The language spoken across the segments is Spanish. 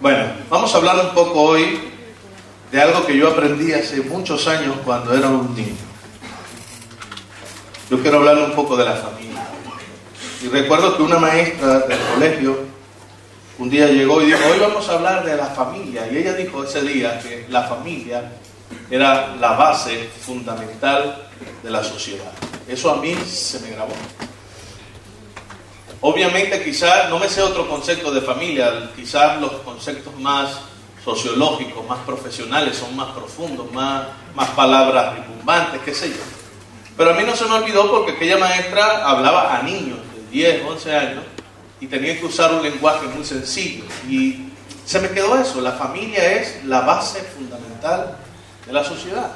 Bueno, vamos a hablar un poco hoy de algo que yo aprendí hace muchos años cuando era un niño. Yo quiero hablar un poco de la familia. Y recuerdo que una maestra del colegio un día llegó y dijo, hoy vamos a hablar de la familia. Y ella dijo ese día que la familia era la base fundamental de la sociedad. Eso a mí se me grabó. Obviamente quizás, no me sé otro concepto de familia, quizás los conceptos más sociológicos, más profesionales, son más profundos, más palabras rimbombantes, qué sé yo. Pero a mí no se me olvidó porque aquella maestra hablaba a niños de 10, 11 años y tenía que usar un lenguaje muy sencillo. Y se me quedó eso, la familia es la base fundamental de la sociedad.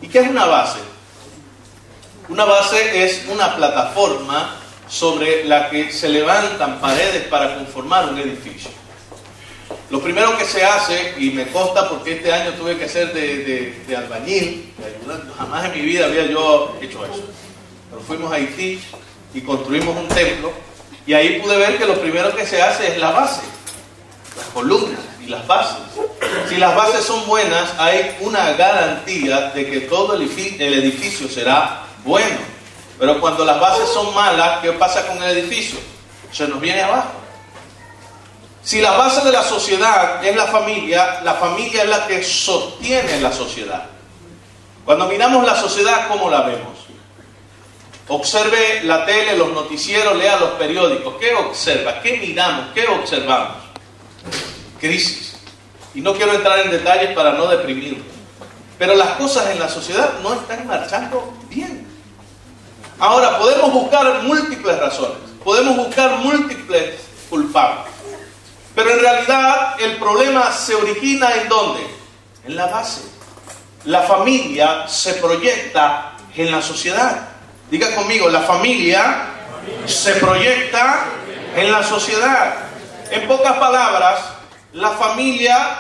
¿Y qué es una base? Una base es una plataforma sobre la que se levantan paredes para conformar un edificio. Lo primero que se hace, y me consta porque este año tuve que hacer de albañil, de ayudante, jamás en mi vida había yo hecho eso. Pero fuimos a Haití y construimos un templo, y ahí pude ver que lo primero que se hace es la base, las columnas y las bases. Si las bases son buenas, hay una garantía de que todo el edificio será bueno. Pero cuando las bases son malas, ¿qué pasa con el edificio? Se nos viene abajo. Si la base de la sociedad es la familia es la que sostiene la sociedad. Cuando miramos la sociedad, ¿cómo la vemos? Observe la tele, los noticieros, lea los periódicos. ¿Qué observa? ¿Qué miramos? ¿Qué observamos? Crisis. Y no quiero entrar en detalles para no deprimirlo. Pero las cosas en la sociedad no están marchando bien. Ahora, podemos buscar múltiples razones, podemos buscar múltiples culpables, pero en realidad el problema se origina ¿en dónde? En la base. La familia se proyecta en la sociedad. Diga conmigo, la familia se proyecta en la sociedad. En pocas palabras, la familia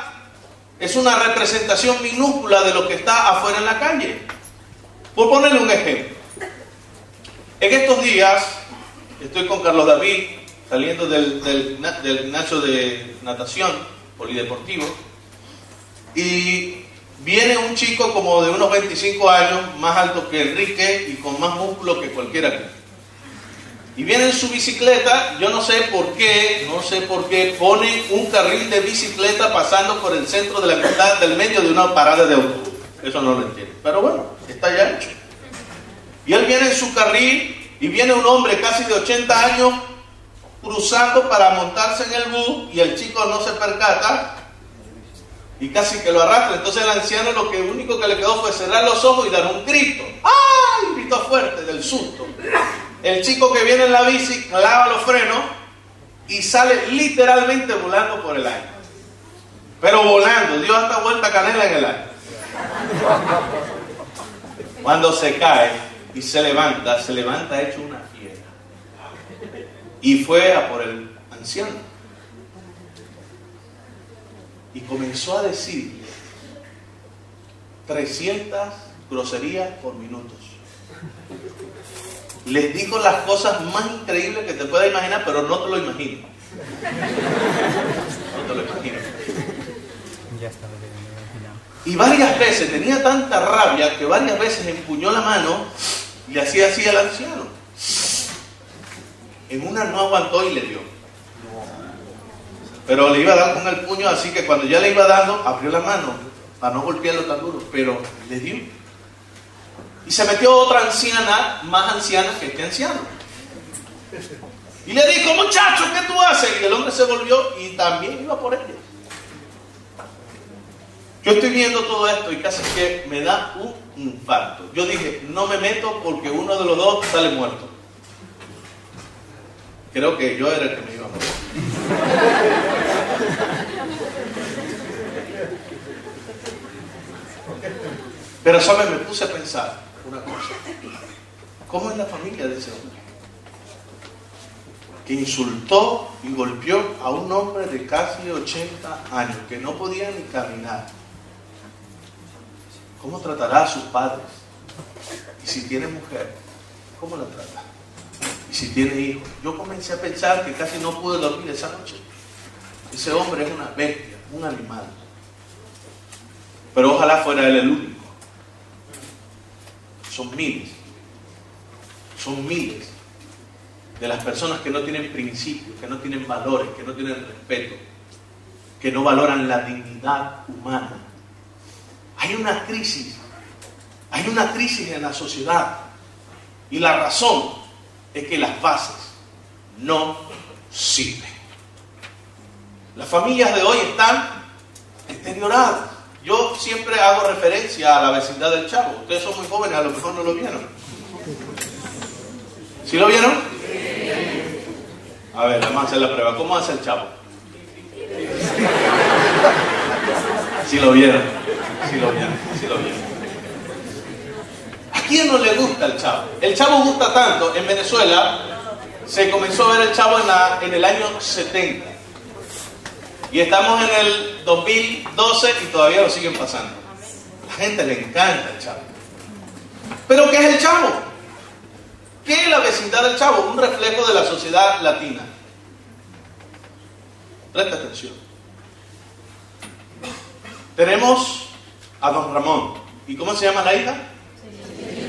es una representación minúscula de lo que está afuera en la calle. Por ponerle un ejemplo. En estos días estoy con Carlos David saliendo del gimnasio de natación polideportivo y viene un chico como de unos 25 años, más alto que Enrique y con más músculo que cualquiera aquí. Y viene en su bicicleta, yo no sé por qué, pone un carril de bicicleta pasando por el centro de la mitad del medio de una parada de autobús. Eso no lo entiendo, pero bueno, está ya hecho. Y él viene en su carril y viene un hombre casi de 80 años cruzando para montarse en el bus y el chico no se percata y casi que lo arrastra. Entonces el anciano lo único que le quedó fue cerrar los ojos y dar un grito. ¡Ay! Un grito fuerte del susto. El chico que viene en la bici clava los frenos y sale literalmente volando por el aire. Pero volando, dio hasta vuelta canela en el aire. Cuando se cae y se levanta hecho una fiera. Y fue a por el anciano. Y comenzó a decirle 300 groserías por minutos. Les dijo las cosas más increíbles que te puedas imaginar, pero no te lo imagino. No te lo imagino. Ya está. Y varias veces, tenía tanta rabia que varias veces empuñó la mano y le hacía así al anciano. En una no aguantó y le dio. Pero le iba a dar con el puño, así que cuando ya le iba dando, abrió la mano para no golpearlo tan duro, pero le dio. Y se metió otra anciana, más anciana que este anciano. Y le dijo, muchacho, ¿qué tú haces? Y el hombre se volvió y también iba por ella. Yo estoy viendo todo esto y casi que me da un infarto. Yo dije, no me meto porque uno de los dos sale muerto. Creo que yo era el que me iba a morir. Pero, ¿sabes? Me puse a pensar una cosa. ¿Cómo es la familia de ese hombre? Que insultó y golpeó a un hombre de casi 80 años, que no podía ni caminar. ¿Cómo tratará a sus padres? Y si tiene mujer, ¿cómo la trata? Y si tiene hijos. Yo comencé a pensar que casi no pude dormir esa noche. Ese hombre es una bestia, un animal. Pero ojalá fuera él el único. Son miles de las personas que no tienen principios, que no tienen valores, que no tienen respeto, que no valoran la dignidad humana. Hay una crisis en la sociedad, y la razón es que las bases no sirven. Las familias de hoy están deterioradas. Yo siempre hago referencia a la vecindad del Chavo. Ustedes son muy jóvenes, a lo mejor no lo vieron. ¿Sí lo vieron? A ver, vamos a hacer la prueba. ¿Cómo hace el Chavo? ¿Sí lo vieron? ¿Sí lo vieron? ¿A quién no le gusta el Chavo? El Chavo gusta tanto. En Venezuela se comenzó a ver el Chavo en el año 70. Y estamos en el 2012 y todavía lo siguen pasando. A la gente le encanta el Chavo. ¿Pero qué es el Chavo? ¿Qué es la vecindad del Chavo? Un reflejo de la sociedad latina. Presta atención. Tenemos a don Ramón. ¿Y cómo se llama la hija?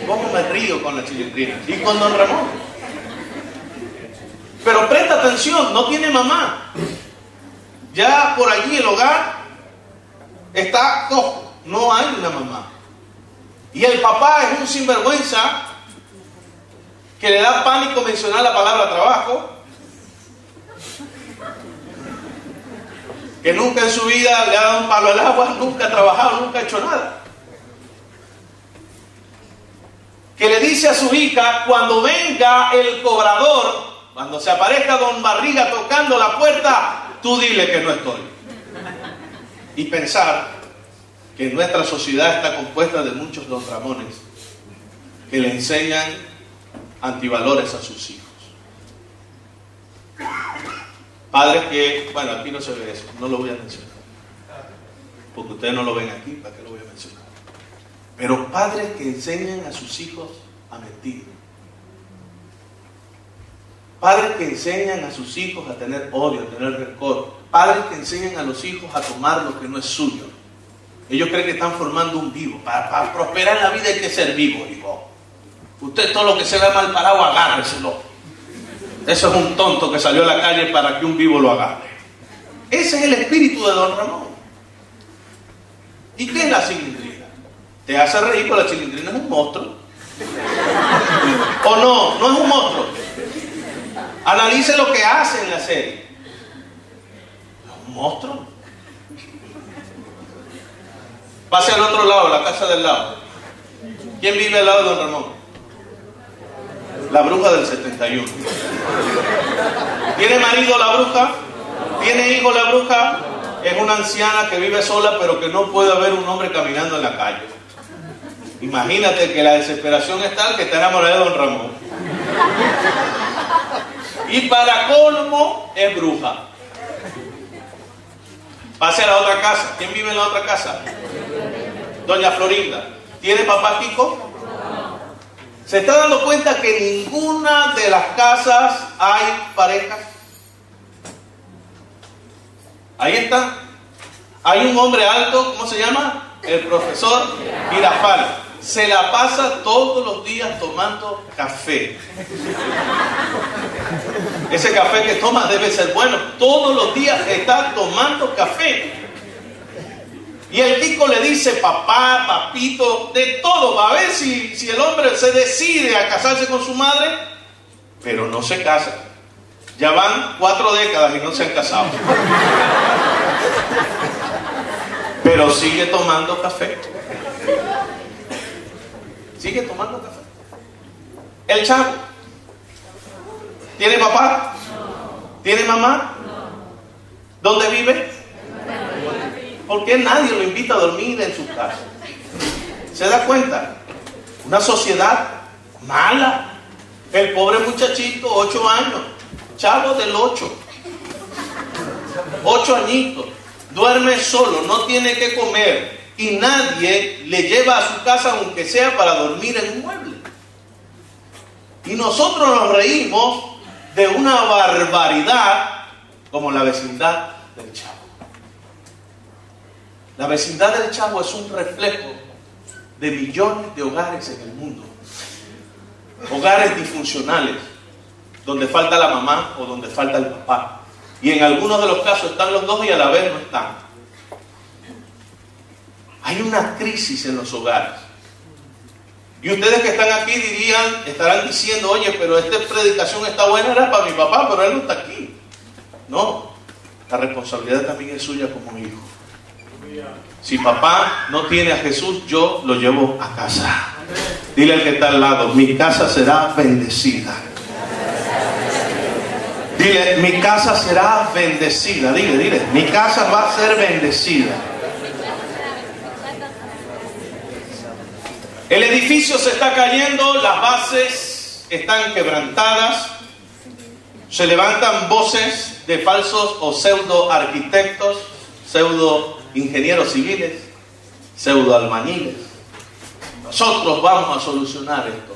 ¿Cómo me río con la Chilindrina? Y con don Ramón. Pero presta atención, no tiene mamá. Ya por allí el hogar está cojo, no hay una mamá. Y el papá es un sinvergüenza que le da pánico mencionar la palabra trabajo, que nunca en su vida le ha dado un palo al agua, nunca ha trabajado, nunca ha hecho nada. Que le dice a su hija, cuando venga el cobrador, cuando se aparezca don Barriga tocando la puerta, tú dile que no estoy. Y pensar que nuestra sociedad está compuesta de muchos don Ramones que le enseñan antivalores a sus hijos. Padres que, bueno, aquí no se ve eso, no lo voy a mencionar, porque ustedes no lo ven aquí, ¿para qué lo voy a mencionar? Pero padres que enseñan a sus hijos a mentir. Padres que enseñan a sus hijos a tener odio, a tener rencor. Padres que enseñan a los hijos a tomar lo que no es suyo. Ellos creen que están formando un vivo. Para prosperar en la vida hay que ser vivo, hijo. Usted todo lo que se vea mal parado, agárreselo. Eso es un tonto que salió a la calle para que un vivo lo agarre. Ese es el espíritu de don Ramón. ¿Y qué es la Chilindrina? Te hace reír, pero la Chilindrina es un monstruo. ¿O no? No es un monstruo. Analice lo que hace en la serie. ¿Es un monstruo? Pase al otro lado, la casa del lado. ¿Quién vive al lado de don Ramón? La bruja del 71. ¿Tiene marido la bruja? ¿Tiene hijo la bruja? Es una anciana que vive sola, pero que no puede ver un hombre caminando en la calle. Imagínate que la desesperación es tal que está enamorada de don Ramón. Y para colmo es bruja. Pase a la otra casa. ¿Quién vive en la otra casa? Doña Florinda. ¿Tiene papá Kiko? ¿Se está dando cuenta que en ninguna de las casas hay parejas? Ahí está. Hay un hombre alto, ¿cómo se llama? El profesor Girafal. Se la pasa todos los días tomando café. Ese café que toma debe ser bueno. Todos los días está tomando café. Y el Kiko le dice papá, papito, de todo. Va a ver si el hombre se decide a casarse con su madre, pero no se casa. Ya van 4 décadas y no se han casado. Pero sigue tomando café. Sigue tomando café. El Chavo. ¿Tiene papá? ¿Tiene mamá? ¿Dónde vive? ¿Por qué nadie lo invita a dormir en su casa? ¿Se da cuenta? Una sociedad mala. El pobre muchachito, 8 años. Chavo del 8. 8 añitos. Duerme solo, no tiene que comer. Y nadie le lleva a su casa, aunque sea para dormir en un mueble. Y nosotros nos reímos de una barbaridad como la vecindad del Chavo. La vecindad del Chavo es un reflejo de millones de hogares en el mundo. Hogares disfuncionales, donde falta la mamá o donde falta el papá. Y en algunos de los casos están los dos y a la vez no están. Hay una crisis en los hogares. Y ustedes que están aquí estarán diciendo, oye, pero esta predicación está buena, era para mi papá, pero él no está aquí. No, la responsabilidad también es suya como hijo. Si papá no tiene a Jesús, yo lo llevo a casa. Dile al que está al lado, mi casa será bendecida. Dile, mi casa será bendecida. Dile, mi casa va a ser bendecida. El edificio se está cayendo, las bases están quebrantadas, se levantan voces de falsos o pseudo arquitectos, pseudo ingenieros civiles, pseudo albañiles. Nosotros vamos a solucionar esto.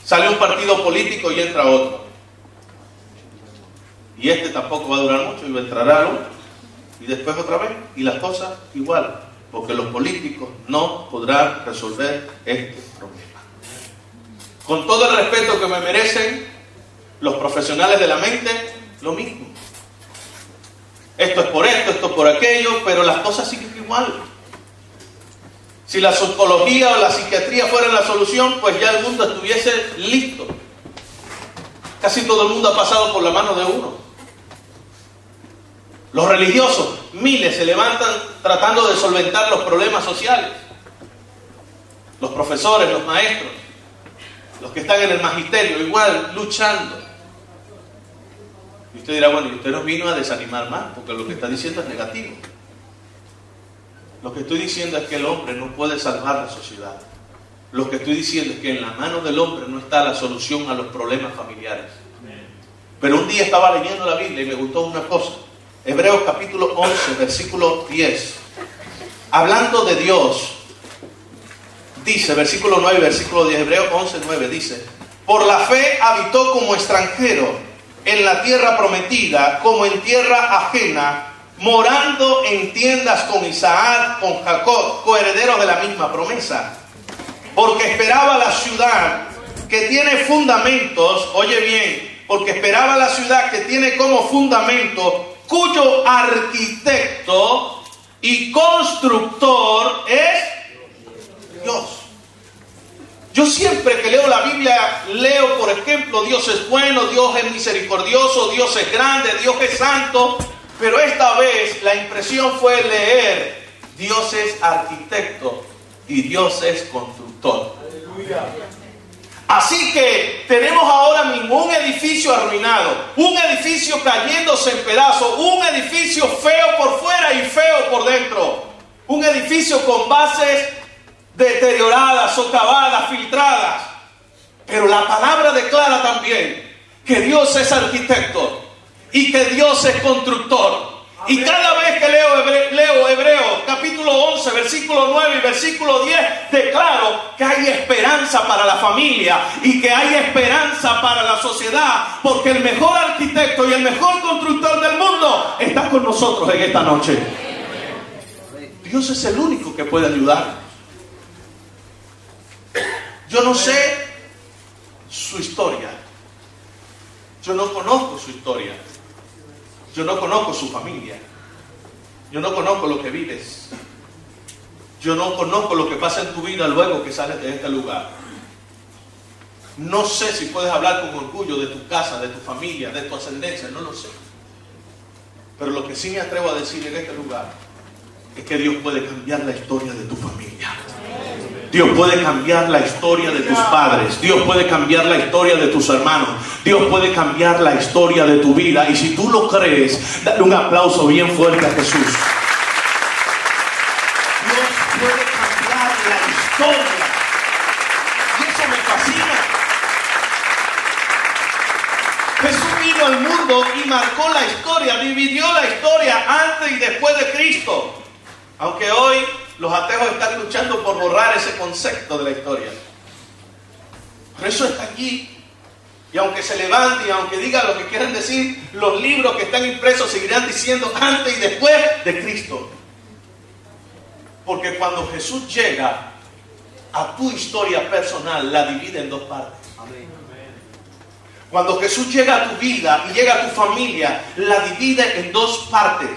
Sale un partido político y entra otro. Y este tampoco va a durar mucho y entrará otro. Y después otra vez. Y las cosas igual. Porque los políticos no podrán resolver este problema. Con todo el respeto que me merecen, los profesionales de la mente, lo mismo. Esto es por esto, esto es por aquello, pero las cosas siguen igual. Si la psicología o la psiquiatría fueran la solución, pues ya el mundo estuviese listo. Casi todo el mundo ha pasado por la mano de uno. Los religiosos, miles, se levantan tratando de solventar los problemas sociales. Los profesores, los maestros, los que están en el magisterio, igual, luchando. Y usted dirá, bueno, y usted nos vino a desanimar más, porque lo que está diciendo es negativo. Lo que estoy diciendo es que el hombre no puede salvar la sociedad. Lo que estoy diciendo es que en la mano del hombre no está la solución a los problemas familiares. Pero un día estaba leyendo la Biblia y me gustó una cosa. Hebreos capítulo 11, versículo 10. Hablando de Dios, dice, versículo 9, versículo 10, Hebreos 11, 9, dice: por la fe habitó como extranjero en la tierra prometida, como en tierra ajena, morando en tiendas con Isaac, con Jacob, coherederos de la misma promesa. Porque esperaba la ciudad que tiene fundamentos, oye bien, porque esperaba la ciudad que tiene como fundamento, cuyo arquitecto y constructor es Dios. Yo siempre que leo la Biblia, leo, por ejemplo, Dios es bueno, Dios es misericordioso, Dios es grande, Dios es santo, pero esta vez la impresión fue leer Dios es arquitecto y Dios es constructor. Aleluya. Así que tenemos ahora mismo un edificio arruinado, un edificio cayéndose en pedazos, un edificio feo por fuera y feo por dentro, un edificio con bases deterioradas, socavadas, filtradas. Pero la palabra declara también que Dios es arquitecto y que Dios es constructor. Y cada vez que leo Hebreos capítulo 11, versículo 9 y versículo 10, declaro que hay esperanza para la familia y que hay esperanza para la sociedad, porque el mejor arquitecto y el mejor constructor del mundo está con nosotros en esta noche. Dios es el único que puede ayudarnos. Yo no sé su historia. Yo no conozco su historia. Yo no conozco su familia. Yo no conozco lo que vives. Yo no conozco lo que pasa en tu vida luego que sales de este lugar. No sé si puedes hablar con orgullo de tu casa, de tu familia, de tu ascendencia. No lo sé. Pero lo que sí me atrevo a decir en este lugar es que Dios puede cambiar la historia de tu familia. Dios puede cambiar la historia de tus padres. Dios puede cambiar la historia de tus hermanos. Dios puede cambiar la historia de tu vida. Y si tú lo crees, dale un aplauso bien fuerte a Jesús. Dios puede cambiar la historia. Y eso me fascina. Jesús vino al mundo y marcó la historia, dividió la historia antes y después de Cristo. Aunque hoy los ateos están luchando por borrar ese concepto de la historia. Pero eso está allí. Y aunque se levanten y aunque digan lo que quieran decir, los libros que están impresos seguirán diciendo antes y después de Cristo. Porque cuando Jesús llega a tu historia personal, la divide en dos partes. Cuando Jesús llega a tu vida y llega a tu familia, la divide en dos partes.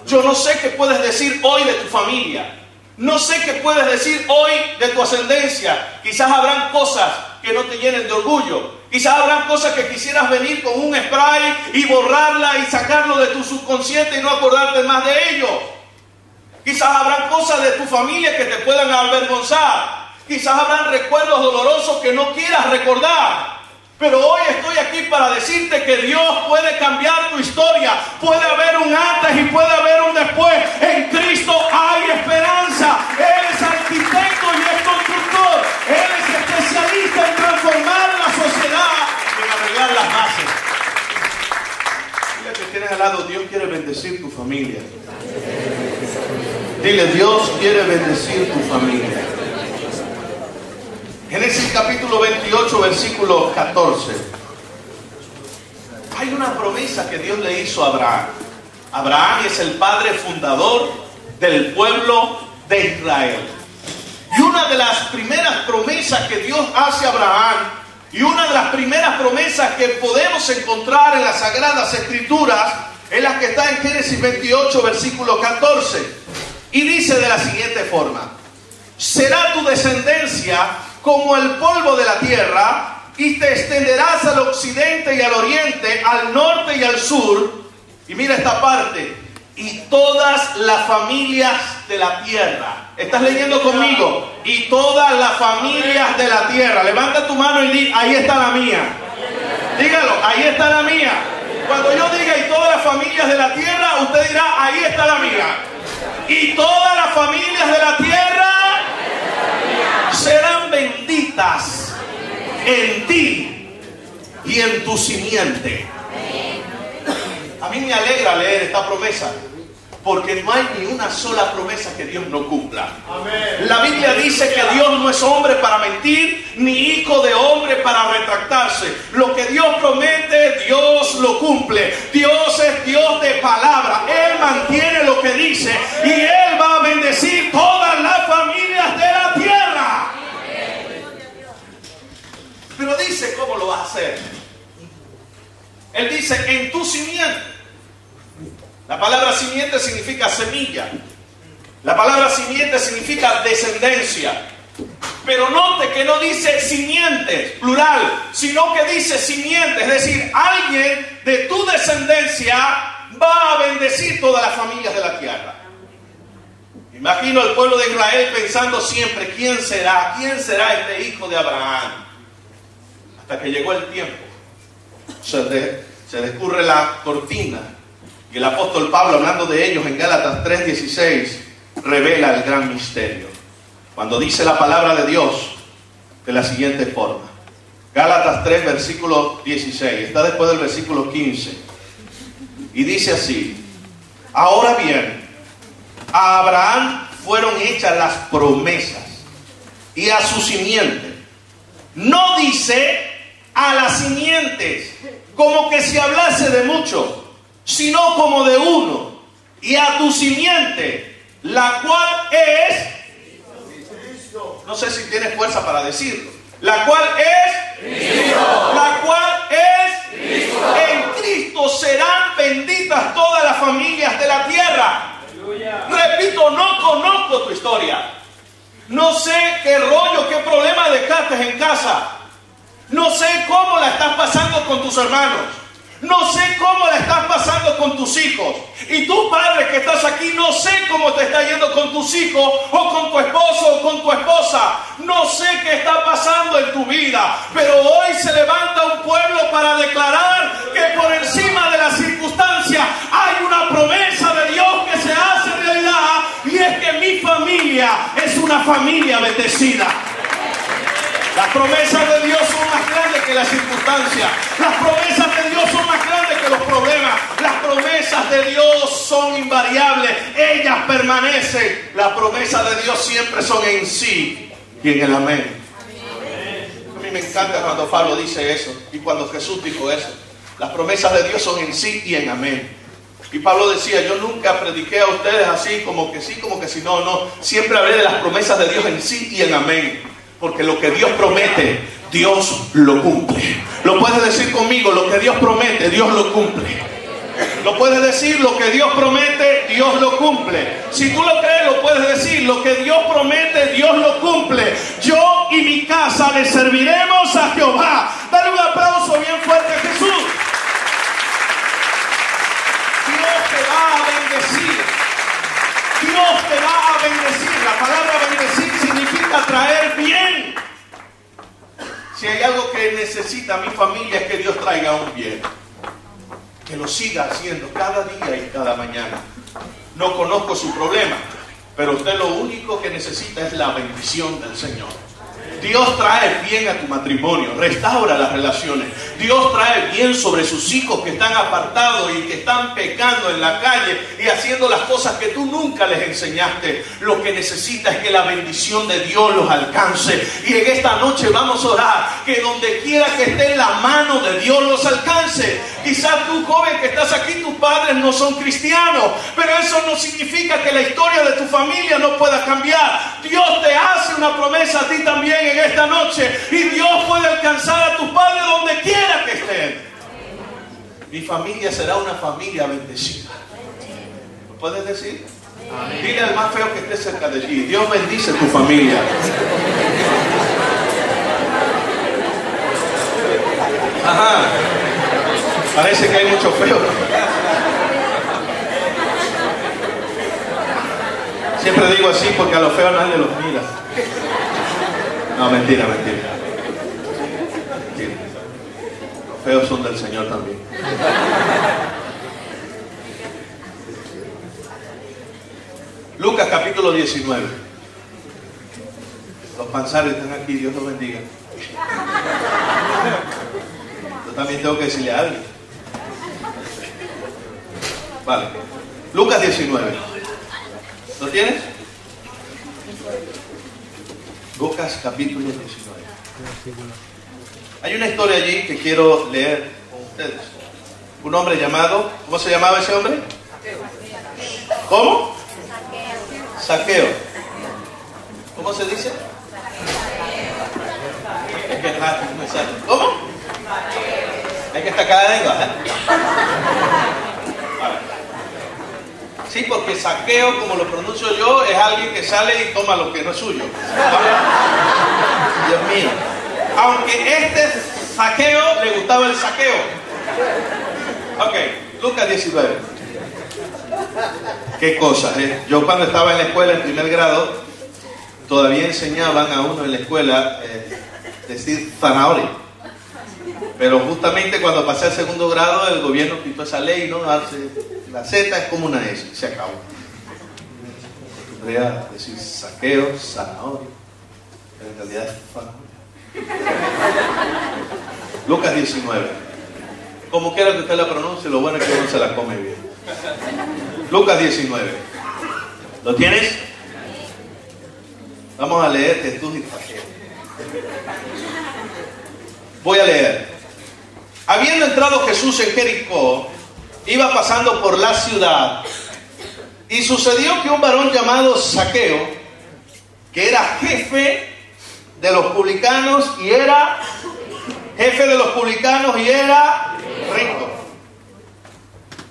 Yo no sé qué puedes decir hoy de tu familia. No sé qué puedes decir hoy de tu ascendencia. Quizás habrán cosas que no te llenen de orgullo. Quizás habrán cosas que quisieras venir con un spray y borrarla y sacarlo de tu subconsciente y no acordarte más de ello. Quizás habrán cosas de tu familia que te puedan avergonzar. Quizás habrán recuerdos dolorosos que no quieras recordar. Pero hoy estoy aquí para decirte que Dios puede cambiar tu historia. Puede haber un antes y puede haber un después. En Cristo hay esperanza. Él es arquitecto y es constructor. Él es especialista en transformar la sociedad y en arreglar las bases. Dile que tienes al lado, Dios quiere bendecir tu familia. Dile, Dios quiere bendecir tu familia. Génesis capítulo 28, versículo 14. Hay una promesa que Dios le hizo a Abraham. Abraham es el padre fundador del pueblo de Israel. Y una de las primeras promesas que Dios hace a Abraham, y una de las primeras promesas que podemos encontrar en las Sagradas Escrituras, es la que está en Génesis 28, versículo 14. Y dice de la siguiente forma: será tu descendencia como el polvo de la tierra, y te extenderás al occidente y al oriente, al norte y al sur. Y mira esta parte: y todas las familias de la tierra. ¿Estás leyendo conmigo? Y todas las familias de la tierra. Levanta tu mano y di: ahí está la mía. Dígalo: ahí está la mía. Cuando yo diga y todas las familias de la tierra, usted dirá: ahí está la mía. Y todas las familias de la tierra serán benditas en ti y en tu simiente. A mí me alegra leer esta promesa, porque no hay ni una sola promesa que Dios no cumpla. La Biblia dice que Dios no es hombre para mentir, ni hijo de hombre para retractarse. Lo que Dios promete, Dios lo cumple. Dios es Dios de palabra. Él mantiene lo que dice, y Él va a bendecir todas las familias de la tierra. Pero dice cómo lo va a hacer. Él dice: en tu simiente. La palabra simiente significa semilla. La palabra simiente significa descendencia. Pero note que no dice simientes, plural, sino que dice simiente. Es decir, alguien de tu descendencia va a bendecir todas las familias de la tierra. Imagino al pueblo de Israel pensando siempre: ¿quién será? ¿Quién será este hijo de Abraham? Hasta que llegó el tiempo. Se descurre la cortina. Y el apóstol Pablo, hablando de ellos en Gálatas 3:16, revela el gran misterio. Cuando dice la palabra de Dios de la siguiente forma. Gálatas 3, versículo 16. Está después del versículo 15. Y dice así: ahora bien, a Abraham fueron hechas las promesas, y a su simiente. No dice a las simientes, como que si hablase de mucho, sino como de uno, y a tu simiente, la cual es, no sé si tienes fuerza para decirlo, la cual es Cristo. La cual es Cristo. En Cristo serán benditas todas las familias de la tierra. Aleluya. Repito, no conozco tu historia. No sé qué rollo, qué problema dejaste en casa. No sé cómo la estás pasando con tus hermanos. No sé cómo la estás pasando con tus hijos. Y tú, padre que estás aquí, no sé cómo te está yendo con tus hijos, o con tu esposo, o con tu esposa. No sé qué está pasando en tu vida. Pero hoy se levanta un pueblo para declarar que por encima de las circunstancias hay una promesa de Dios que se hace realidad. Y es que mi familia es una familia bendecida. Las promesas de Dios son más grandes que las circunstancias. Las promesas de Dios son más grandes que los problemas. Las promesas de Dios son invariables. Ellas permanecen. Las promesas de Dios siempre son en sí y en el amén. mí me encanta cuando Pablo dice eso y cuando Jesús dijo eso. Las promesas de Dios son en sí y en amén. Y Pablo decía, yo nunca prediqué a ustedes así, como que sí, como que sí. No, no. Siempre hablé de las promesas de Dios en sí y en amén. Porque lo que Dios promete, Dios lo cumple. Lo puedes decir conmigo, lo que Dios promete, Dios lo cumple. Lo puedes decir, lo que Dios promete, Dios lo cumple. Si tú lo crees, lo puedes decir, lo que Dios promete, Dios lo cumple. Yo y mi casa le serviremos a Jehová. Dale un aplauso bien fuerte a Jesús. Dios te va a bendecir. Dios te va a bendecir. La palabra bendecir significa traer bien. Si hay algo que necesita mi familia es que Dios traiga un bien. Que lo siga haciendo cada día y cada mañana. No conozco su problema, pero usted lo único que necesita es la bendición del Señor. Dios trae bien a tu matrimonio, restaura las relaciones. Dios trae bien sobre sus hijos que están apartados y que están pecando en la calle y haciendo las cosas que tú nunca les enseñaste. Lo que necesita es que la bendición de Dios los alcance. Y en esta noche vamos a orar que donde quiera que esté la mano de Dios los alcance. Quizás tú, joven que estás aquí, tus padres no son cristianos, pero eso no significa que la historia de tu familia no pueda cambiar. Dios te hace una promesa a ti también en esta noche y Dios puede alcanzar a tus padres donde quiera que estén. Mi familia será una familia bendecida. ¿Lo puedes decir? Amén. Dile al más feo que esté cerca de ti, Dios bendice tu familia. Ajá. Parece que hay mucho feo. Siempre digo así porque a los feos nadie los mira. No, mentira, mentira. Los feos son del Señor también. Lucas capítulo 19. Los panzares están aquí, Dios los bendiga. Yo también tengo que decirle a alguien. Vale. Lucas 19. ¿Lo tienes? Lucas capítulo 19. Hay una historia allí que quiero leer con ustedes. Un hombre llamado, ¿cómo se llamaba ese hombre? ¿Cómo? Zaqueo. ¿Cómo se dice? Es que no me sale. ¿Cómo? Hay que sacar la lengua, ¿eh? Sí, porque saqueo, como lo pronuncio yo, es alguien que sale y toma lo que no es suyo. Dios mío. Aunque este Zaqueo le gustaba el saqueo. Ok, Lucas 19. Qué cosas, ¿eh? Yo cuando estaba en la escuela en primer grado, todavía enseñaban a uno en la escuela decir zanahoria. Pero justamente cuando pasé al segundo grado, el gobierno quitó esa ley, ¿no? La Z es como una S, se acabó. Acostumbré a decir saqueo, zanahoria, pero en realidad es zanahoria. Lucas 19. Como quiera que usted la pronuncie, lo bueno es que uno se la come bien. Lucas 19. ¿Lo tienes? Vamos a leer Jesús y Zaqueo. Voy a leer. Habiendo entrado Jesús en Jericó, iba pasando por la ciudad, y sucedió que un varón llamado Zaqueo, que era jefe de los publicanos y era rico.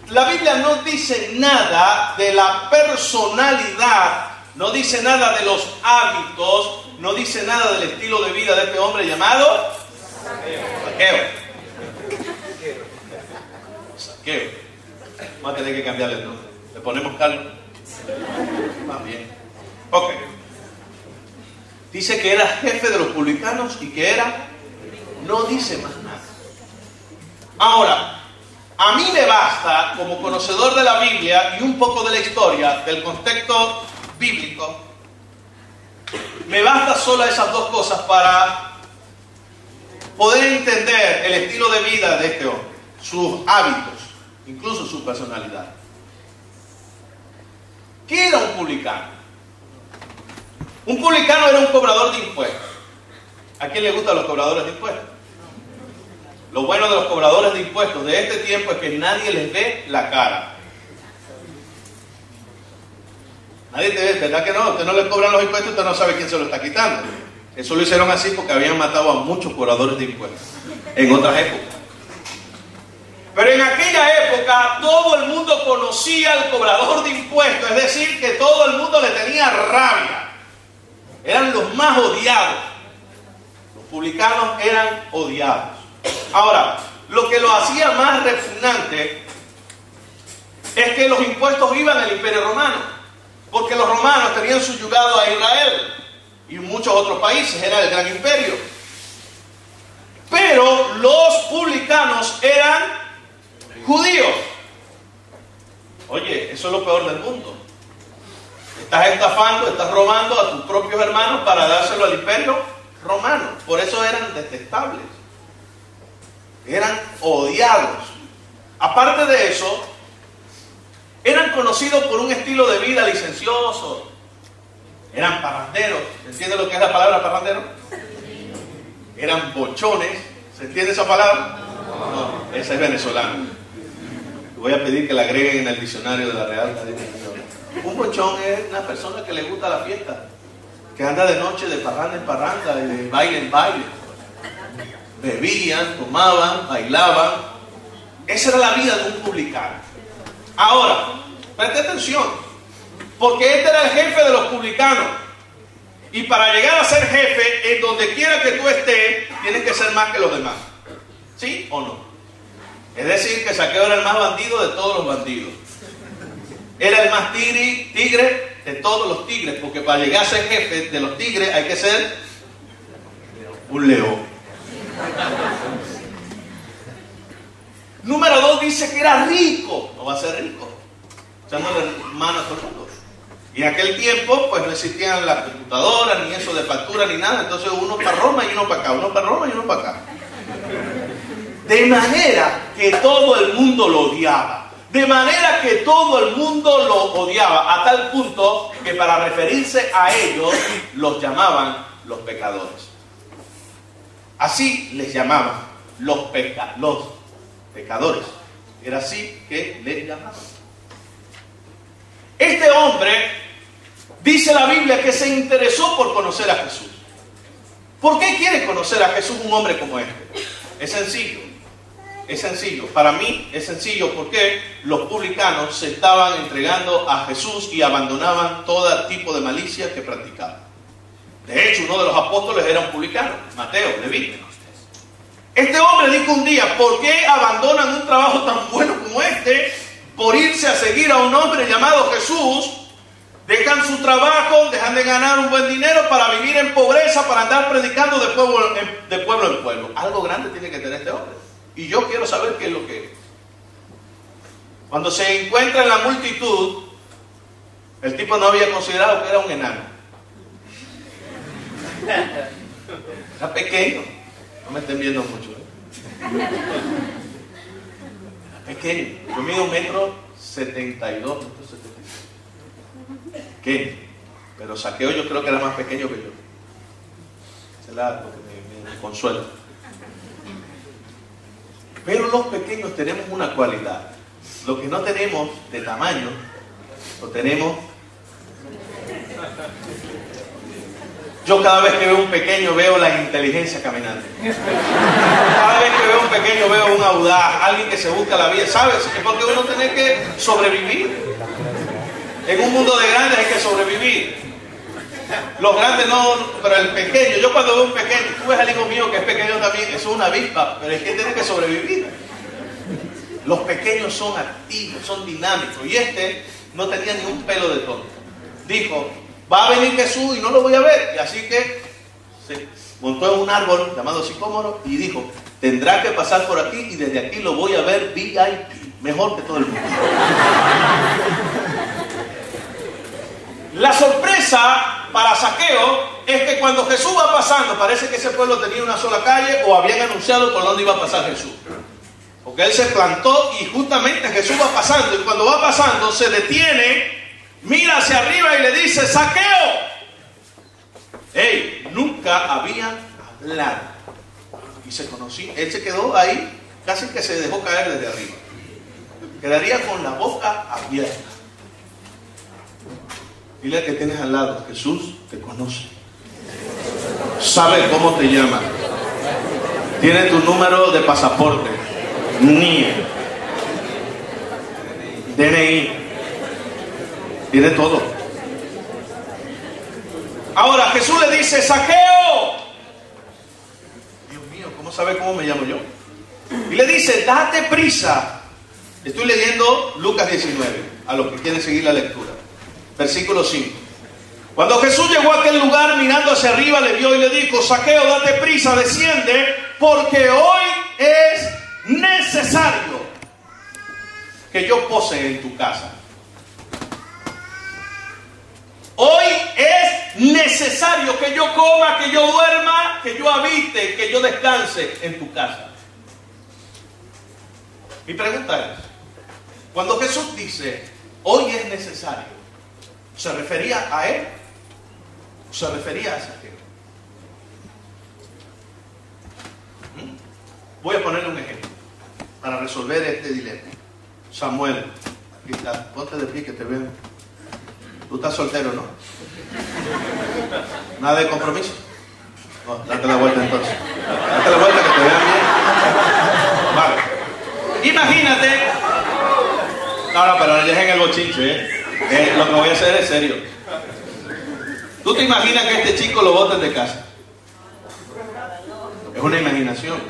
La Biblia no dice nada de la personalidad, no dice nada de los hábitos, no dice nada del estilo de vida de este hombre llamado Zaqueo. Vamos a tener que cambiarle el nombre. ¿Le ponemos Carlos? Más bien. Ok. Dice que era jefe de los publicanos y que era... No dice más nada. Ahora, a mí me basta, como conocedor de la Biblia y un poco de la historia, del contexto bíblico, me basta solo esas dos cosas para poder entender el estilo de vida de este hombre, sus hábitos, incluso su personalidad. ¿Qué era un publicano? Un publicano era un cobrador de impuestos. ¿A quién le gustan los cobradores de impuestos? Lo bueno de los cobradores de impuestos de este tiempo es que nadie les ve la cara. Nadie te ve, ¿verdad que no? Usted no le cobran los impuestos, usted no sabe quién se lo está quitando. Eso lo hicieron así porque habían matado a muchos cobradores de impuestos en otras épocas. Pero en aquella época todo el mundo conocía al cobrador de impuestos, es decir, que todo el mundo le tenía rabia. Eran los más odiados. Los publicanos eran odiados. Ahora, lo que lo hacía más repugnante es que los impuestos iban al Imperio Romano, porque los romanos tenían subyugado a Israel y muchos otros países, era el gran imperio. Pero los publicanos eran judíos. Oye, eso es lo peor del mundo. Estás estafando, estás robando a tus propios hermanos para dárselo al Imperio Romano. Por eso eran detestables. Eran odiados. Aparte de eso, eran conocidos por un estilo de vida licencioso. Eran parranderos. ¿Se entiende lo que es la palabra parrandero? Eran bochones. ¿Se entiende esa palabra? No, esa es venezolana. Voy a pedir que la agreguen en el diccionario de la Real Academia Española. Un bochón es una persona que le gusta la fiesta, que anda de noche de parranda en parranda y de baile en baile. Bebían, tomaban, bailaban. Esa era la vida de un publicano. Ahora, preste atención, porque este era el jefe de los publicanos. Y para llegar a ser jefe, en donde quiera que tú estés, tienes que ser más que los demás. ¿Sí o no? Es decir, que Zaqueo era el más bandido de todos los bandidos. Era el más tigre de todos los tigres, porque para llegar a ser jefe de los tigres hay que ser un león. Número 2 dice que era rico. No va a ser rico, echándole mano a todo el mundo. Y en aquel tiempo pues no existían las computadoras, ni eso de factura, ni nada. Entonces uno para Roma y uno para acá, uno para Roma y uno para acá. De manera que todo el mundo lo odiaba. De manera que todo el mundo lo odiaba. A tal punto que para referirse a ellos los llamaban los pecadores. Así les llamaban los pecadores. Era así que les llamaban. Este hombre, dice la Biblia, que se interesó por conocer a Jesús. ¿Por qué quiere conocer a Jesús un hombre como este? Es sencillo. Es sencillo. Para mí es sencillo porque los publicanos se estaban entregando a Jesús y abandonaban todo tipo de malicia que practicaban. De hecho, uno de los apóstoles era un publicano, Mateo, Leví. Este hombre dijo un día: ¿por qué abandonan un trabajo tan bueno como este por irse a seguir a un hombre llamado Jesús? Dejan su trabajo, dejan de ganar un buen dinero para vivir en pobreza, para andar predicando de pueblo en pueblo. Algo grande tiene que tener este hombre. Y yo quiero saber qué es lo que es. Cuando se encuentra en la multitud, el tipo no había considerado que era un enano. Era pequeño. No me estén viendo mucho. Era pequeño. Yo mido 1,72 m. ¿Qué? Pero Zaqueo yo creo que era más pequeño que yo. Esa es lo que me consuela. Pero los pequeños tenemos una cualidad. Lo que no tenemos de tamaño, lo tenemos. Yo cada vez que veo un pequeño veo la inteligencia caminando. Cada vez que veo un pequeño veo un audaz, alguien que se busca la vida. ¿Sabes? Es porque uno tiene que sobrevivir. En un mundo de grandes hay que sobrevivir. Los grandes no, pero el pequeño, yo cuando veo un pequeño, tú ves al hijo mío que es pequeño también, eso es una avispa, pero es que tiene que sobrevivir. Los pequeños son activos, son dinámicos, y este no tenía ni un pelo de tonto. Dijo: va a venir Jesús y no lo voy a ver. Y así que se montó en un árbol llamado sicómoro y dijo: tendrá que pasar por aquí y desde aquí lo voy a ver VIP, mejor que todo el mundo. La sorpresa para Zaqueo es que cuando Jesús va pasando, parece que ese pueblo tenía una sola calle o habían anunciado por dónde iba a pasar Jesús. Porque él se plantó y justamente Jesús va pasando, y cuando va pasando se detiene, mira hacia arriba y le dice: Zaqueo. Nunca habían lado. Y se conoció, él se quedó ahí, casi que se dejó caer desde arriba. Quedaría con la boca abierta. Dile al que tienes al lado, Jesús te conoce. Sabe cómo te llama. Tiene tu número de pasaporte, NIE, DNI. Tiene todo. Ahora Jesús le dice, Zaqueo. Dios mío, ¿cómo sabe cómo me llamo yo? Y le dice, date prisa. Estoy leyendo Lucas 19, a los que quieren seguir la lectura. Versículo 5. Cuando Jesús llegó a aquel lugar, mirando hacia arriba, le vio y le dijo, Zaqueo, date prisa, desciende, porque hoy es necesario que yo pose en tu casa. Hoy es necesario que yo coma, que yo duerma, que yo habite, que yo descanse en tu casa. Mi pregunta es, cuando Jesús dice, hoy es necesario, ¿se refería a él? ¿O se refería a Zaqueo? Voy a ponerle un ejemplo para resolver este dilema. Samuel, aquí está, ponte de pie que te veo. Tú estás soltero, ¿no? ¿Nada de compromiso? No, date la vuelta entonces. Date la vuelta que te vean bien. Vale. Imagínate. No, pero dejen el bochinche, lo que voy a hacer es serio. ¿Tú te imaginas que este chico lo boten de casa? Es una imaginación.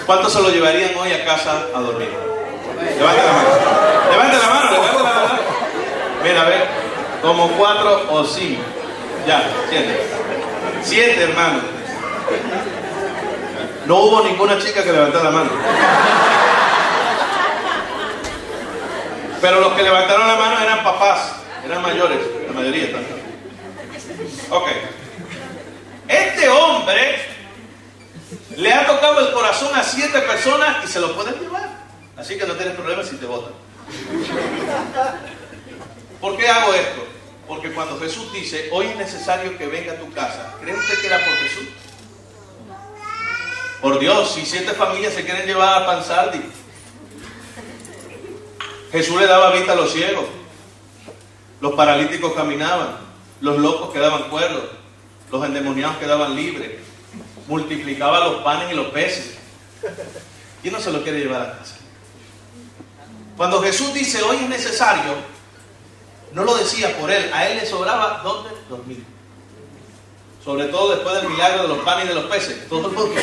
¿Cuántos se lo llevarían hoy a casa a dormir? Levante la mano. Levante la mano, levante la mano. Mira, a ver, como 4 o 5. Ya, 7. 7, hermano. No hubo ninguna chica que levantara la mano. Pero los que levantaron la mano eran papás, eran mayores, la mayoría también. Ok. Este hombre le ha tocado el corazón a 7 personas y se lo pueden llevar. Así que no tienes problema si te votan. ¿Por qué hago esto? Porque cuando Jesús dice, hoy es necesario que venga a tu casa, ¿cree usted que era por Jesús? Por Dios, si 7 familias se quieren llevar a Pansardi, Jesús le daba vista a los ciegos, los paralíticos caminaban, los locos quedaban cuerdos, los endemoniados quedaban libres, multiplicaba los panes y los peces. ¿Quién no se lo quiere llevar a casa? Cuando Jesús dice hoy es necesario, no lo decía por él, a él le sobraba ¿dónde? Dormir. Sobre todo después del milagro de los panes y de los peces. Todo el mundo.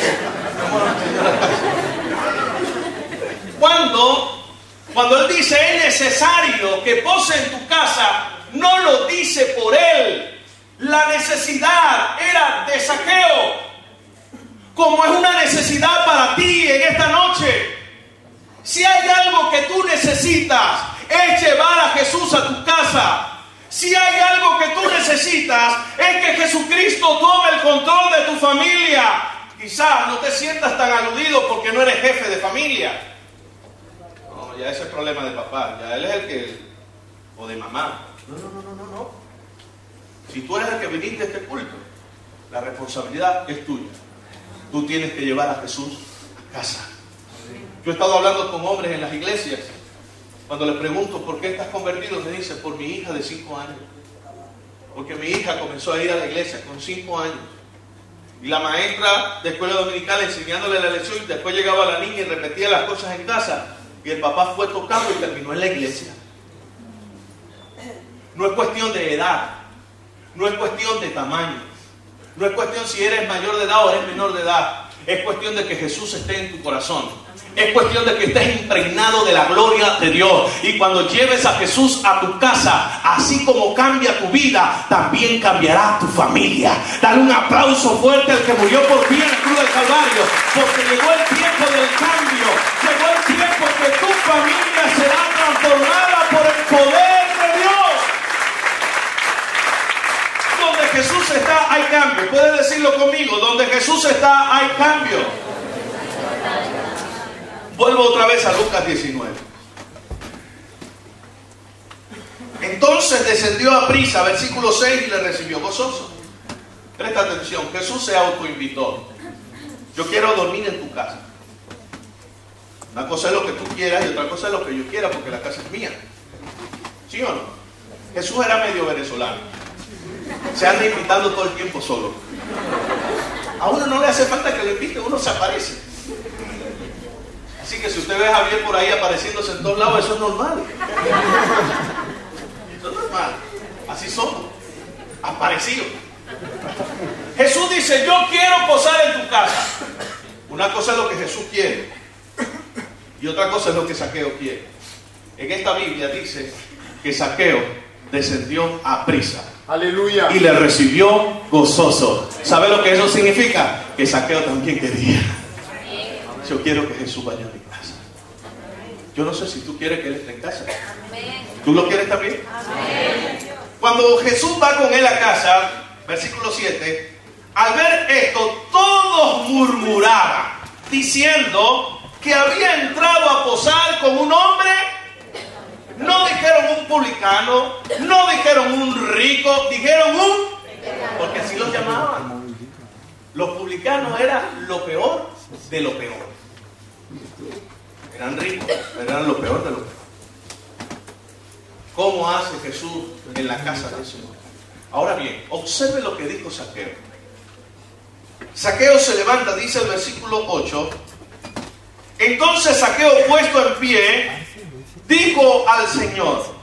Cuando él dice es necesario que pose en tu casa, no lo dice por él. La necesidad era de Zaqueo, como es una necesidad para ti en esta noche. Si hay algo que tú necesitas, es llevar a Jesús a tu casa. Si hay algo que tú necesitas, es que Jesucristo tome el control de tu familia. Quizás no te sientas tan aludido porque no eres jefe de familia. No, ya ese es el problema de papá. Ya él es el que... o de mamá. No. Si tú eres el que viniste a este culto, la responsabilidad es tuya. Tú tienes que llevar a Jesús a casa. Yo he estado hablando con hombres en las iglesias. Cuando les pregunto por qué estás convertido, me dice, por mi hija de 5 años. Porque mi hija comenzó a ir a la iglesia con 5 años. Y la maestra de escuela dominical enseñándole la lección, y después llegaba la niña y repetía las cosas en casa. Y el papá fue tocado y terminó en la iglesia. No es cuestión de edad. No es cuestión de tamaño. No es cuestión si eres mayor de edad o eres menor de edad. Es cuestión de que Jesús esté en tu corazón. Es cuestión de que estés impregnado de la gloria de Dios. Y cuando lleves a Jesús a tu casa, así como cambia tu vida, también cambiará tu familia. Dale un aplauso fuerte al que murió por ti en la cruz del Calvario. Porque llegó el tiempo del cambio. Llegó el tiempo que tu familia será transformada por el poder de Dios. Donde Jesús está, hay cambio. Puedes decirlo conmigo. Donde Jesús está, hay cambio. Vuelvo otra vez a Lucas 19. Entonces descendió a prisa, versículo 6, y le recibió gozoso. Presta atención, Jesús se autoinvitó. Yo quiero dormir en tu casa. Una cosa es lo que tú quieras y otra cosa es lo que yo quiera, porque la casa es mía. ¿Sí o no? Jesús era medio venezolano. Se anda invitando todo el tiempo solo. A uno no le hace falta que lo invite, uno se aparece. Así que si usted ve a Javier por ahí apareciéndose en todos lados, eso es normal. Eso es normal. Así somos. Aparecidos. Jesús dice, yo quiero posar en tu casa. Una cosa es lo que Jesús quiere y otra cosa es lo que Zaqueo quiere. En esta Biblia dice que Zaqueo descendió a prisa. Aleluya. Y le recibió gozoso. ¿Sabe lo que eso significa? Que Zaqueo también quería. Yo quiero que Jesús vaya a mi casa. Yo no sé si tú quieres que Él esté en casa. ¿Tú lo quieres también? Cuando Jesús va con él a casa, versículo 7, al ver esto, todos murmuraban, diciendo que había entrado a posar con un hombre. No dijeron un publicano, no dijeron un rico, dijeron un... Porque así los llamaban. Los publicanos eran lo peor de lo peor. Eran ricos, pero eran lo peor de lo peor. ¿Cómo hace Jesús en la casa de ese hombre? Ahora bien, observe lo que dijo Zaqueo. Zaqueo se levanta, dice el versículo 8. Entonces Zaqueo, puesto en pie, dijo al Señor: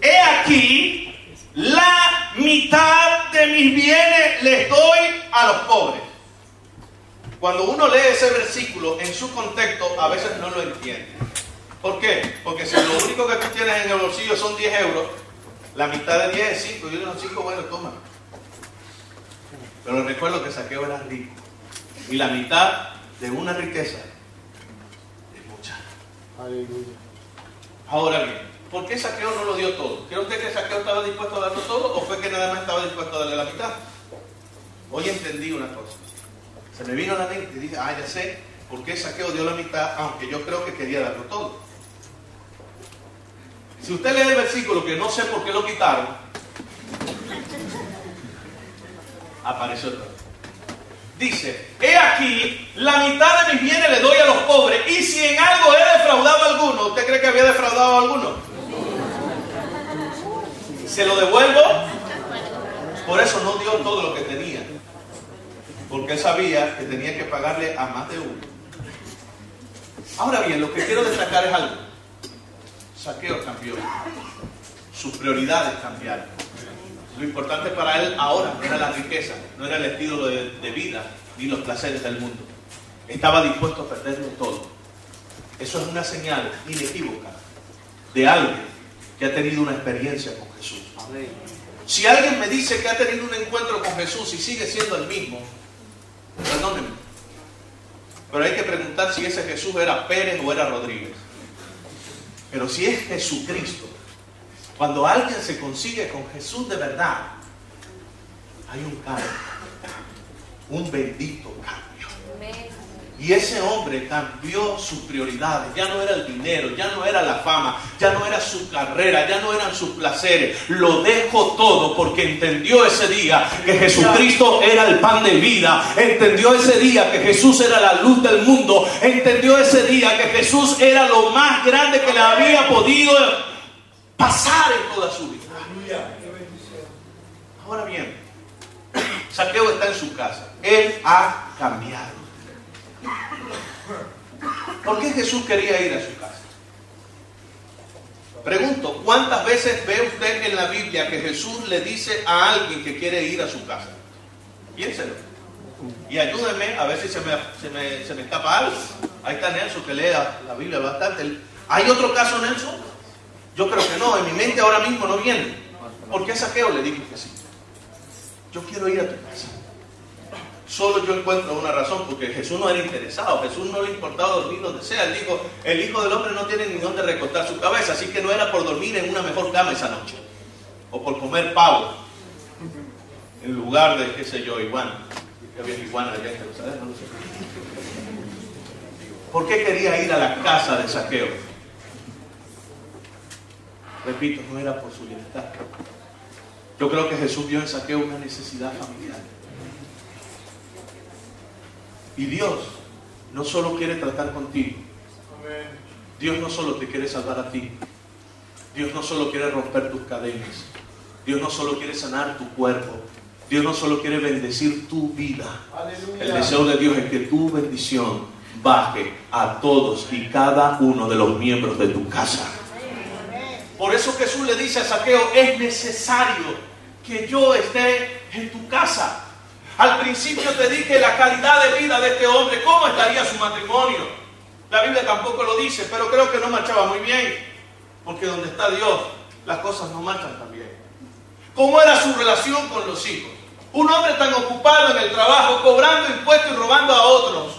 he aquí, la mitad de mis bienes les doy a los pobres. Cuando uno lee ese versículo en su contexto, a veces no lo entiende. ¿Por qué? Porque si lo único que tú tienes en el bolsillo son 10 euros, la mitad de 10 es 5, y unos 5, bueno, toma. Pero recuerdo que Zaqueo era rico, y la mitad de una riqueza es mucha. Aleluya. Ahora bien, ¿por qué Zaqueo no lo dio todo? ¿Cree usted que Zaqueo estaba dispuesto a darlo todo, o fue que nada más estaba dispuesto a darle la mitad? Hoy entendí una cosa. Se me vino a la mente y dije, ya sé por qué Zaqueo dio la mitad, aunque yo creo que quería darlo todo. Si usted lee el versículo, que no sé por qué lo quitaron, apareció otra vez. Dice, he aquí, la mitad de mis bienes le doy a los pobres, y si en algo he defraudado a alguno, ¿usted cree que había defraudado a alguno? ¿Se lo devuelvo? Por eso no dio todo lo que tenía, porque él sabía que tenía que pagarle a más de uno. Ahora bien, lo que quiero destacar es algo. Zaqueo cambió. Sus prioridades cambiaron. Lo importante para él ahora no era la riqueza, no era el estilo de vida, ni los placeres del mundo. Estaba dispuesto a perderlo todo. Eso es una señal inequívoca de alguien que ha tenido una experiencia con Jesús. Si alguien me dice que ha tenido un encuentro con Jesús y sigue siendo el mismo, perdónenme, pero hay que preguntar si ese Jesús era Pérez o era Rodríguez. Pero si es Jesucristo, cuando alguien se consigue con Jesús de verdad, hay un cambio, un bendito cambio. Y ese hombre cambió sus prioridades. Ya no era el dinero, ya no era la fama, ya no era su carrera, ya no eran sus placeres. Lo dejó todo porque entendió ese día que Jesucristo era el pan de vida. Entendió ese día que Jesús era la luz del mundo. Entendió ese día que Jesús era lo más grande que le había podido pasar en toda su vida. Ahora bien, Zaqueo está en su casa. Él ha cambiado. ¿Por qué Jesús quería ir a su casa? Pregunto, ¿cuántas veces ve usted en la Biblia que Jesús le dice a alguien que quiere ir a su casa? Piénselo. Y ayúdenme a ver si se me escapa algo. Ahí está Nelson, que lee la Biblia bastante. ¿Hay otro caso, Nelson? Yo creo que no. En mi mente ahora mismo no viene. ¿Por qué a Zaqueo le dijo que sí? Yo quiero ir a tu casa. Solo yo encuentro una razón, porque Jesús no era interesado. Jesús no le importaba dormir donde sea. Él dijo, el Hijo del Hombre no tiene ni dónde recostar su cabeza, así que no era por dormir en una mejor cama esa noche, o por comer pavo en lugar de, qué sé yo, iguana. Que había iguana allá en Jerusalén, no lo sé. ¿Por qué quería ir a la casa de Zaqueo? Repito, no era por su bienestar. Yo creo que Jesús vio en Zaqueo una necesidad familiar. Y Dios no solo quiere tratar contigo. Dios no solo te quiere salvar a ti. Dios no solo quiere romper tus cadenas. Dios no solo quiere sanar tu cuerpo. Dios no solo quiere bendecir tu vida. Aleluya. El deseo de Dios es que tu bendición baje a todos y cada uno de los miembros de tu casa. Por eso Jesús le dice a Zaqueo, es necesario que yo esté en tu casa. Al principio te dije la calidad de vida de este hombre, cómo estaría su matrimonio. La Biblia tampoco lo dice, pero creo que no marchaba muy bien, porque donde está Dios, las cosas no marchan tan bien. ¿Cómo era su relación con los hijos? Un hombre tan ocupado en el trabajo, cobrando impuestos y robando a otros.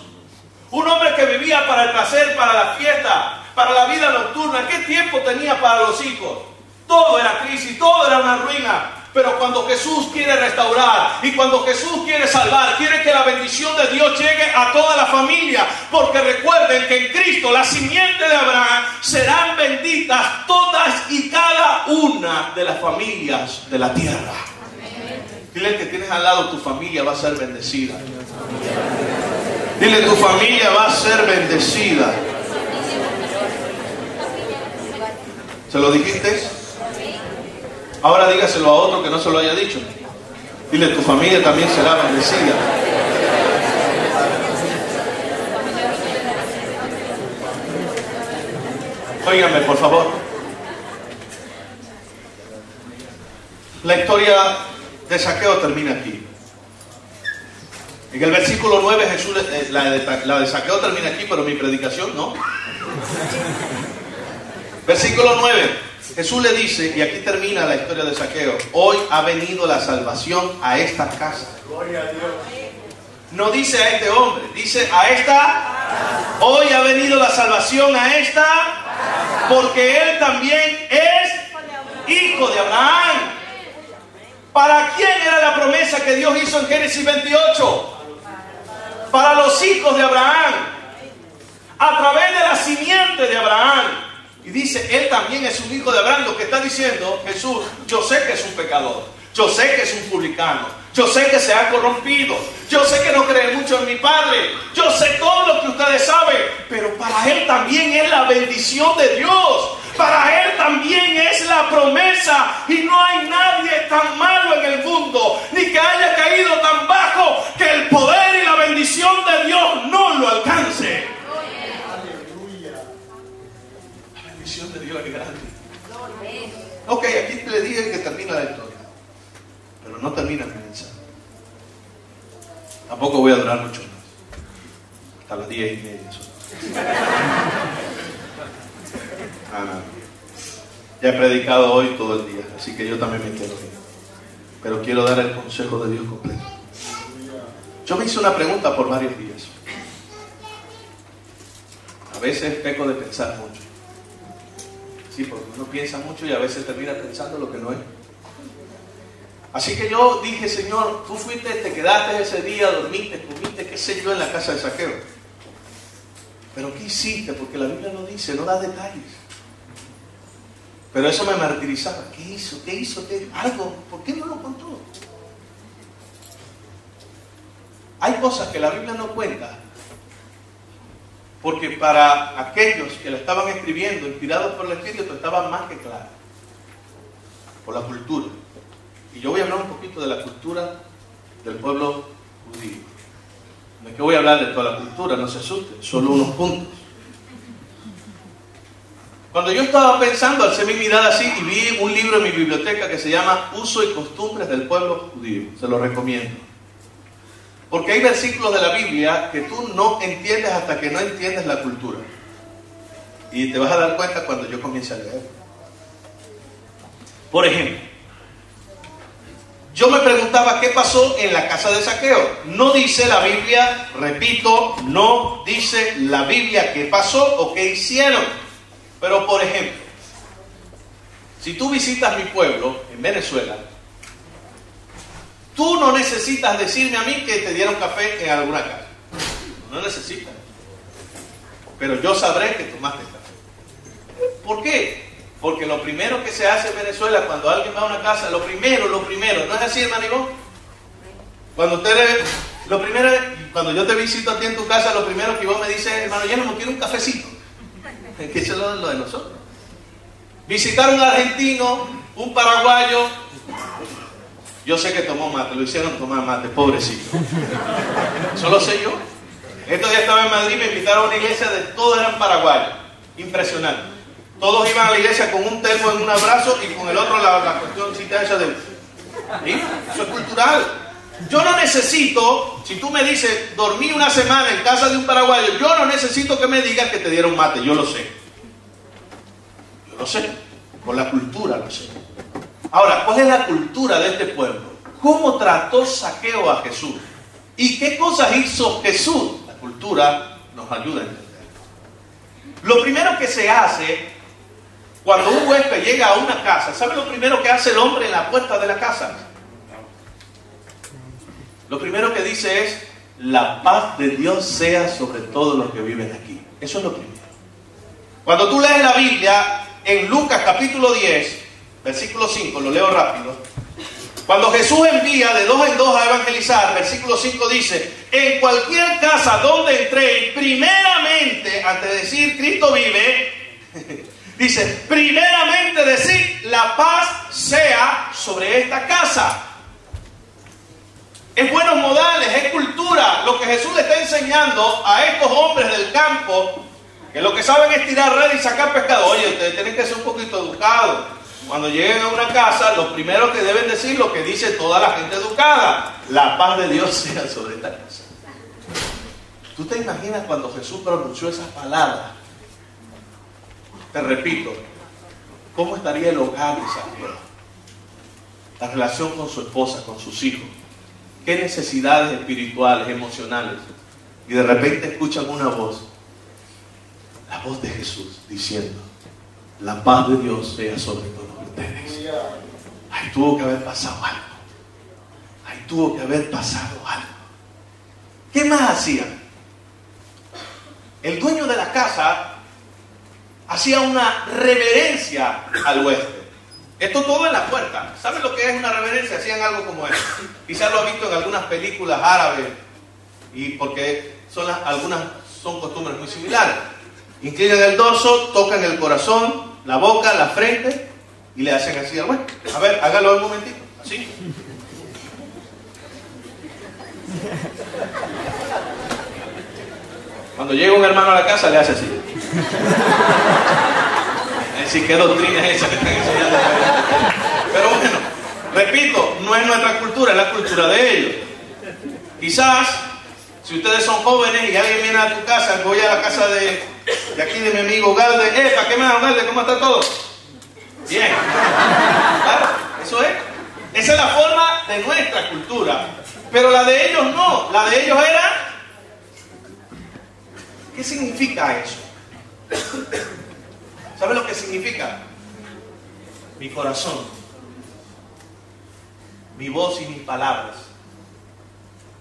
Un hombre que vivía para el placer, para la fiesta, para la vida nocturna. ¿Qué tiempo tenía para los hijos? Todo era crisis, todo era una ruina. Pero cuando Jesús quiere restaurar y cuando Jesús quiere salvar, quiere que la bendición de Dios llegue a toda la familia. Porque recuerden que en Cristo, la simiente de Abraham, serán benditas todas y cada una de las familias de la tierra. Dile que tienes al lado, tu familia va a ser bendecida. Dile, tu familia va a ser bendecida. ¿Se lo dijiste? Ahora dígaselo a otro que no se lo haya dicho. Dile, tu familia también será bendecida. Óiganme, por favor. La historia de Zaqueo termina aquí. En el versículo 9, Jesús, la de Zaqueo termina aquí, pero mi predicación no. Versículo 9. Jesús le dice, y aquí termina la historia de Zaqueo, hoy ha venido la salvación a esta casa. Gloria a Dios. No dice a este hombre, dice a esta. Hoy ha venido la salvación a esta, porque él también es hijo de Abraham. ¿Para quién era la promesa que Dios hizo en Génesis 28? Para los hijos de Abraham, a través de la simiente de Abraham. Y dice, él también es un hijo de Abraham. Lo que está diciendo Jesús, yo sé que es un pecador, yo sé que es un publicano, yo sé que se ha corrompido, yo sé que no cree mucho en mi Padre, yo sé todo lo que ustedes saben, pero para él también es la bendición de Dios, para él también es la promesa, y no hay nadie tan malo en el mundo, ni que haya caído tan bajo que el poder y la bendición de Dios no lo alcance. La bendición de Dios es grande. Ok, aquí le dije que termina la historia, pero no termina mi mensaje. Tampoco voy a durar mucho más, hasta las 10:30. Ya he predicado hoy todo el día, así que yo también me quiero ir, pero quiero dar el consejo de Dios completo. Yo me hice una pregunta por varios días. A veces peco de pensar mucho. Sí, porque uno piensa mucho y a veces termina pensando lo que no es. Así que yo dije, Señor, tú fuiste, te quedaste ese día, dormiste, comiste, qué sé yo, en la casa de Zaqueo. Pero ¿qué hiciste? Porque la Biblia no dice, no da detalles. Pero eso me martirizaba. ¿Qué hizo? ¿Qué hizo? ¿Qué? Algo. ¿Por qué no lo contó? Hay cosas que la Biblia no cuenta. Porque para aquellos que la estaban escribiendo, inspirados por el Espíritu, estaban más que claros. Por la cultura. Y yo voy a hablar un poquito de la cultura del pueblo judío. No es que voy a hablar de toda la cultura, no se asusten, solo unos puntos. Cuando yo estaba pensando, alcé mi mirada así y vi un libro en mi biblioteca que se llama Uso y Costumbres del Pueblo Judío. Se lo recomiendo. Porque hay versículos de la Biblia que tú no entiendes hasta que no entiendes la cultura. Y te vas a dar cuenta cuando yo comience a leer. Por ejemplo, yo me preguntaba qué pasó en la casa de Zaqueo. No dice la Biblia, repito, no dice la Biblia qué pasó o qué hicieron. Pero por ejemplo, si tú visitas mi pueblo en Venezuela, tú no necesitas decirme a mí que te dieron café en alguna casa. No necesitas. Pero yo sabré que tomaste café. ¿Por qué? Porque lo primero que se hace en Venezuela cuando alguien va a una casa, lo primero, ¿no es así, hermano Ivón? Cuando ustedes Lo primero, cuando yo te visito a ti en tu casa, lo primero que vos me dices, hermano, ya no me quiero un cafecito. Que eso es lo de nosotros. Visitar un argentino, un paraguayo. Yo sé que tomó mate, lo hicieron tomar mate, pobrecito. Eso lo sé yo. Estos días estaba en Madrid, me invitaron a una iglesia de todos eran paraguayos. Impresionante. Todos iban a la iglesia con un termo en un abrazo y con el otro la cuestioncita esa de... ¿Sí? Eso es cultural. Yo no necesito, si tú me dices, dormí una semana en casa de un paraguayo, yo no necesito que me digas que te dieron mate, yo lo sé. Yo lo sé, por la cultura lo sé. Ahora, ¿cuál es la cultura de este pueblo? ¿Cómo trató Zaqueo a Jesús? ¿Y qué cosas hizo Jesús? La cultura nos ayuda a entender. Lo primero que se hace cuando un huésped llega a una casa, ¿sabe lo primero que hace el hombre en la puerta de la casa? Lo primero que dice es, la paz de Dios sea sobre todos los que viven aquí. Eso es lo primero. Cuando tú lees la Biblia, en Lucas capítulo 10, versículo 5, lo leo rápido. Cuando Jesús envía de 2 en 2 a evangelizar, versículo 5 dice, en cualquier casa donde entréis, primeramente, antes de decir Cristo vive, dice, primeramente decir, la paz sea sobre esta casa. Es buenos modales, es cultura. Lo que Jesús le está enseñando a estos hombres del campo, que lo que saben es tirar red y sacar pescado. Oye, ustedes tienen que ser un poquito educados. Cuando lleguen a una casa, lo primero que deben decir lo que dice toda la gente educada: la paz de Dios sea sobre esta casa. ¿Tú te imaginas cuando Jesús pronunció esas palabras? Te repito, ¿cómo estaría el hogar de Zaqueo? La relación con su esposa, con sus hijos. ¿Qué necesidades espirituales, emocionales? Y de repente escuchan una voz, la voz de Jesús, diciendo, la paz de Dios sea sobre todos ustedes. Ahí tuvo que haber pasado algo. Ahí tuvo que haber pasado algo. ¿Qué más hacían? El dueño de la casa hacía una reverencia al huésped. Esto todo en la puerta. ¿Saben lo que es una reverencia? Hacían algo como esto. Quizás lo ha visto en algunas películas árabes, y porque algunas son costumbres muy similares. Inclinan el dorso, tocan el corazón, la boca, la frente, y le hacen así al huésped. A ver, hágalo un momentito. Así. Cuando llega un hermano a la casa, le hace así. Es decir, ¿qué doctrina es esa que están enseñando? Pero bueno, repito, no es nuestra cultura, es la cultura de ellos. Quizás, si ustedes son jóvenes y alguien viene a tu casa, voy a la casa de aquí de mi amigo Galde, ¿para qué más, Galde? ¿Cómo está todo? Bien. Claro, eso es. Esa es la forma de nuestra cultura. Pero la de ellos no, la de ellos era... ¿Qué significa eso? ¿Sabe lo que significa? Mi corazón, mi voz y mis palabras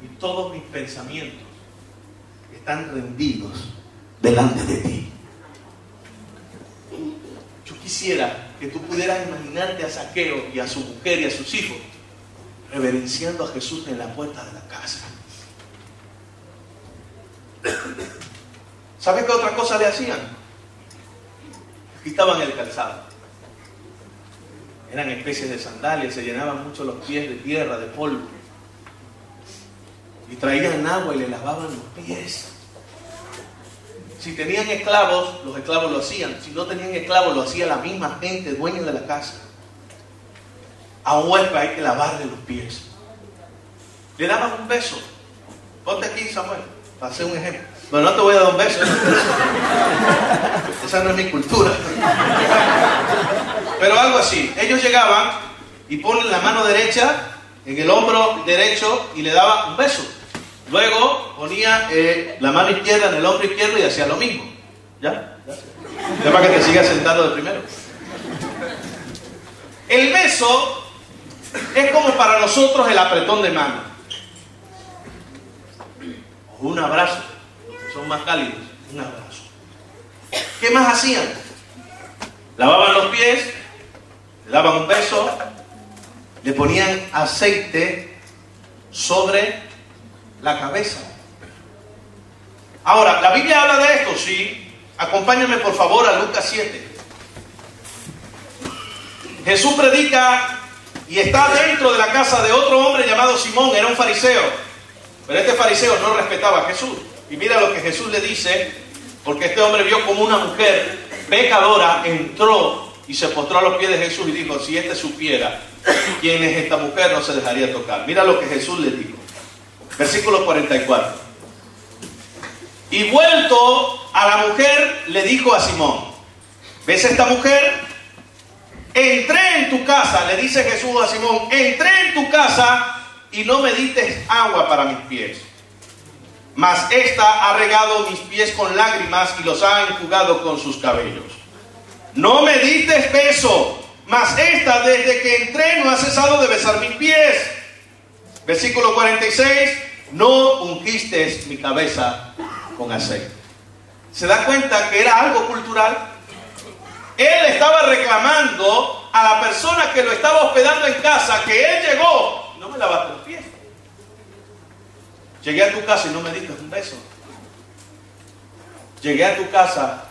y todos mis pensamientos están rendidos delante de ti. Yo quisiera que tú pudieras imaginarte a Zaqueo y a su mujer y a sus hijos reverenciando a Jesús en la puerta de la casa. ¿Sabes qué otra cosa le hacían? Quitaban el calzado. Eran especies de sandalias, se llenaban mucho los pies de tierra, de polvo. Y traían agua y le lavaban los pies. Si tenían esclavos, los esclavos lo hacían. Si no tenían esclavos, lo hacía la misma gente, dueña de la casa. A un huésped hay que lavarle los pies. Le daban un beso. Ponte aquí, Samuel, para hacer un ejemplo. Pero no te voy a dar un beso. Esa no es mi cultura. Pero algo así. Ellos llegaban y ponen la mano derecha en el hombro derecho y le daban un beso. Luego ponía la mano izquierda en el hombro izquierdo y hacía lo mismo. ¿Ya? Ya para que te sigas sentando de primero. El beso es como para nosotros el apretón de mano. O un abrazo. Son más cálidos, un abrazo. ¿Qué más hacían? Lavaban los pies, le daban un beso, le ponían aceite sobre la cabeza. Ahora, ¿la Biblia habla de esto? Sí. Acompáñame por favor a Lucas 7. Jesús predica y está dentro de la casa de otro hombre llamado Simón, era un fariseo. Pero este fariseo no respetaba a Jesús. Y mira lo que Jesús le dice, porque este hombre vio como una mujer pecadora entró y se postró a los pies de Jesús y dijo, si este supiera quién es esta mujer, no se dejaría tocar. Mira lo que Jesús le dijo. Versículo 44. Y vuelto a la mujer, le dijo a Simón, ¿ves esta mujer? Entré en tu casa, le dice Jesús a Simón, entré en tu casa y no me diste agua para mis pies. Mas esta ha regado mis pies con lágrimas y los ha enjugado con sus cabellos. No me diste beso, mas esta desde que entré no ha cesado de besar mis pies. Versículo 46, no ungiste mi cabeza con aceite. ¿Se da cuenta que era algo cultural? Él estaba reclamando a la persona que lo estaba hospedando en casa que él llegó, no me lavaste los pies. Llegué a tu casa y no me diste un beso. Llegué a tu casa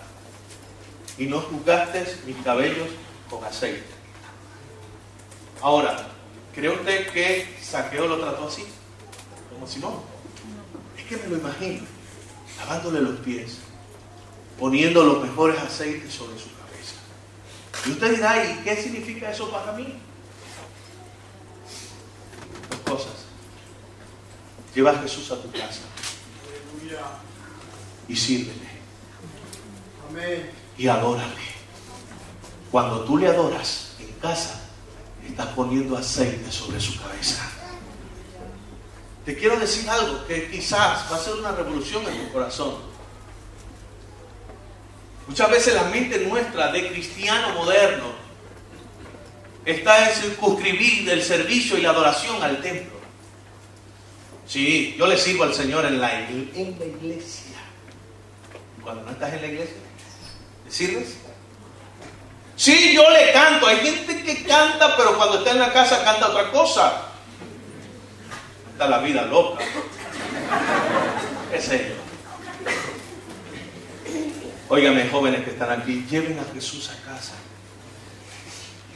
y no jugaste mis cabellos con aceite. Ahora, ¿cree usted que Zaqueo lo trató así? Como Simón. Es que me lo imagino, lavándole los pies, poniendo los mejores aceites sobre su cabeza. Y usted dirá, ¿y qué significa eso para mí? Dos cosas. Lleva a Jesús a tu casa y sírvele. Amén. Y adórale. Cuando tú le adoras en casa, estás poniendo aceite sobre su cabeza. Te quiero decir algo que quizás va a ser una revolución en tu corazón. Muchas veces la mente nuestra de cristiano moderno está en circunscribir el servicio y la adoración al templo. Sí, yo le sirvo al Señor en la iglesia. Cuando no estás en la iglesia, ¿le sirves? Sí, yo le canto. Hay gente que canta, pero cuando está en la casa canta otra cosa. Está la vida loca. Es ello. Óigame, jóvenes que están aquí, lleven a Jesús a casa.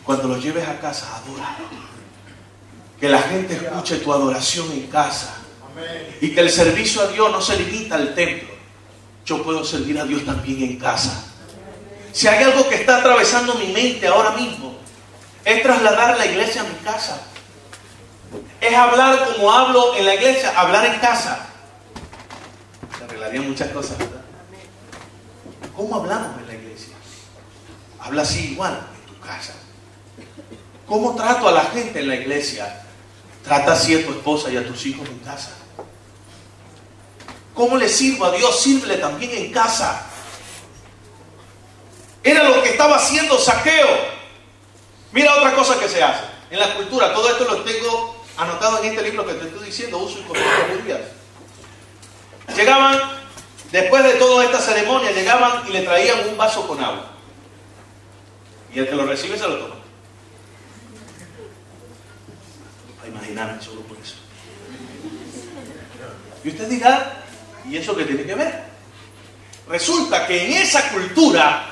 Cuando lo lleves a casa, adóralo. Que la gente escuche tu adoración en casa. Y que el servicio a Dios no se limita al templo. Yo puedo servir a Dios también en casa. Si hay algo que está atravesando mi mente ahora mismo, es trasladar la iglesia a mi casa. Es hablar como hablo en la iglesia, hablar en casa. Se arreglarían muchas cosas, ¿verdad? ¿Cómo hablamos en la iglesia? Habla así igual en tu casa. ¿Cómo trato a la gente en la iglesia? Trata así a tu esposa y a tus hijos en casa. ¿Cómo le sirvo a Dios? Sírvele también en casa. Era lo que estaba haciendo Zaqueo. Mira otra cosa que se hace en la cultura. Todo esto lo tengo anotado en este libro que te estoy diciendo, Uso y Costumbres Judías. Llegaban, después de toda esta ceremonia, llegaban y le traían un vaso con agua. Y el que lo recibe se lo toma. Para imaginarme solo por eso. Y usted dirá, ¿y eso qué tiene que ver? Resulta que en esa cultura,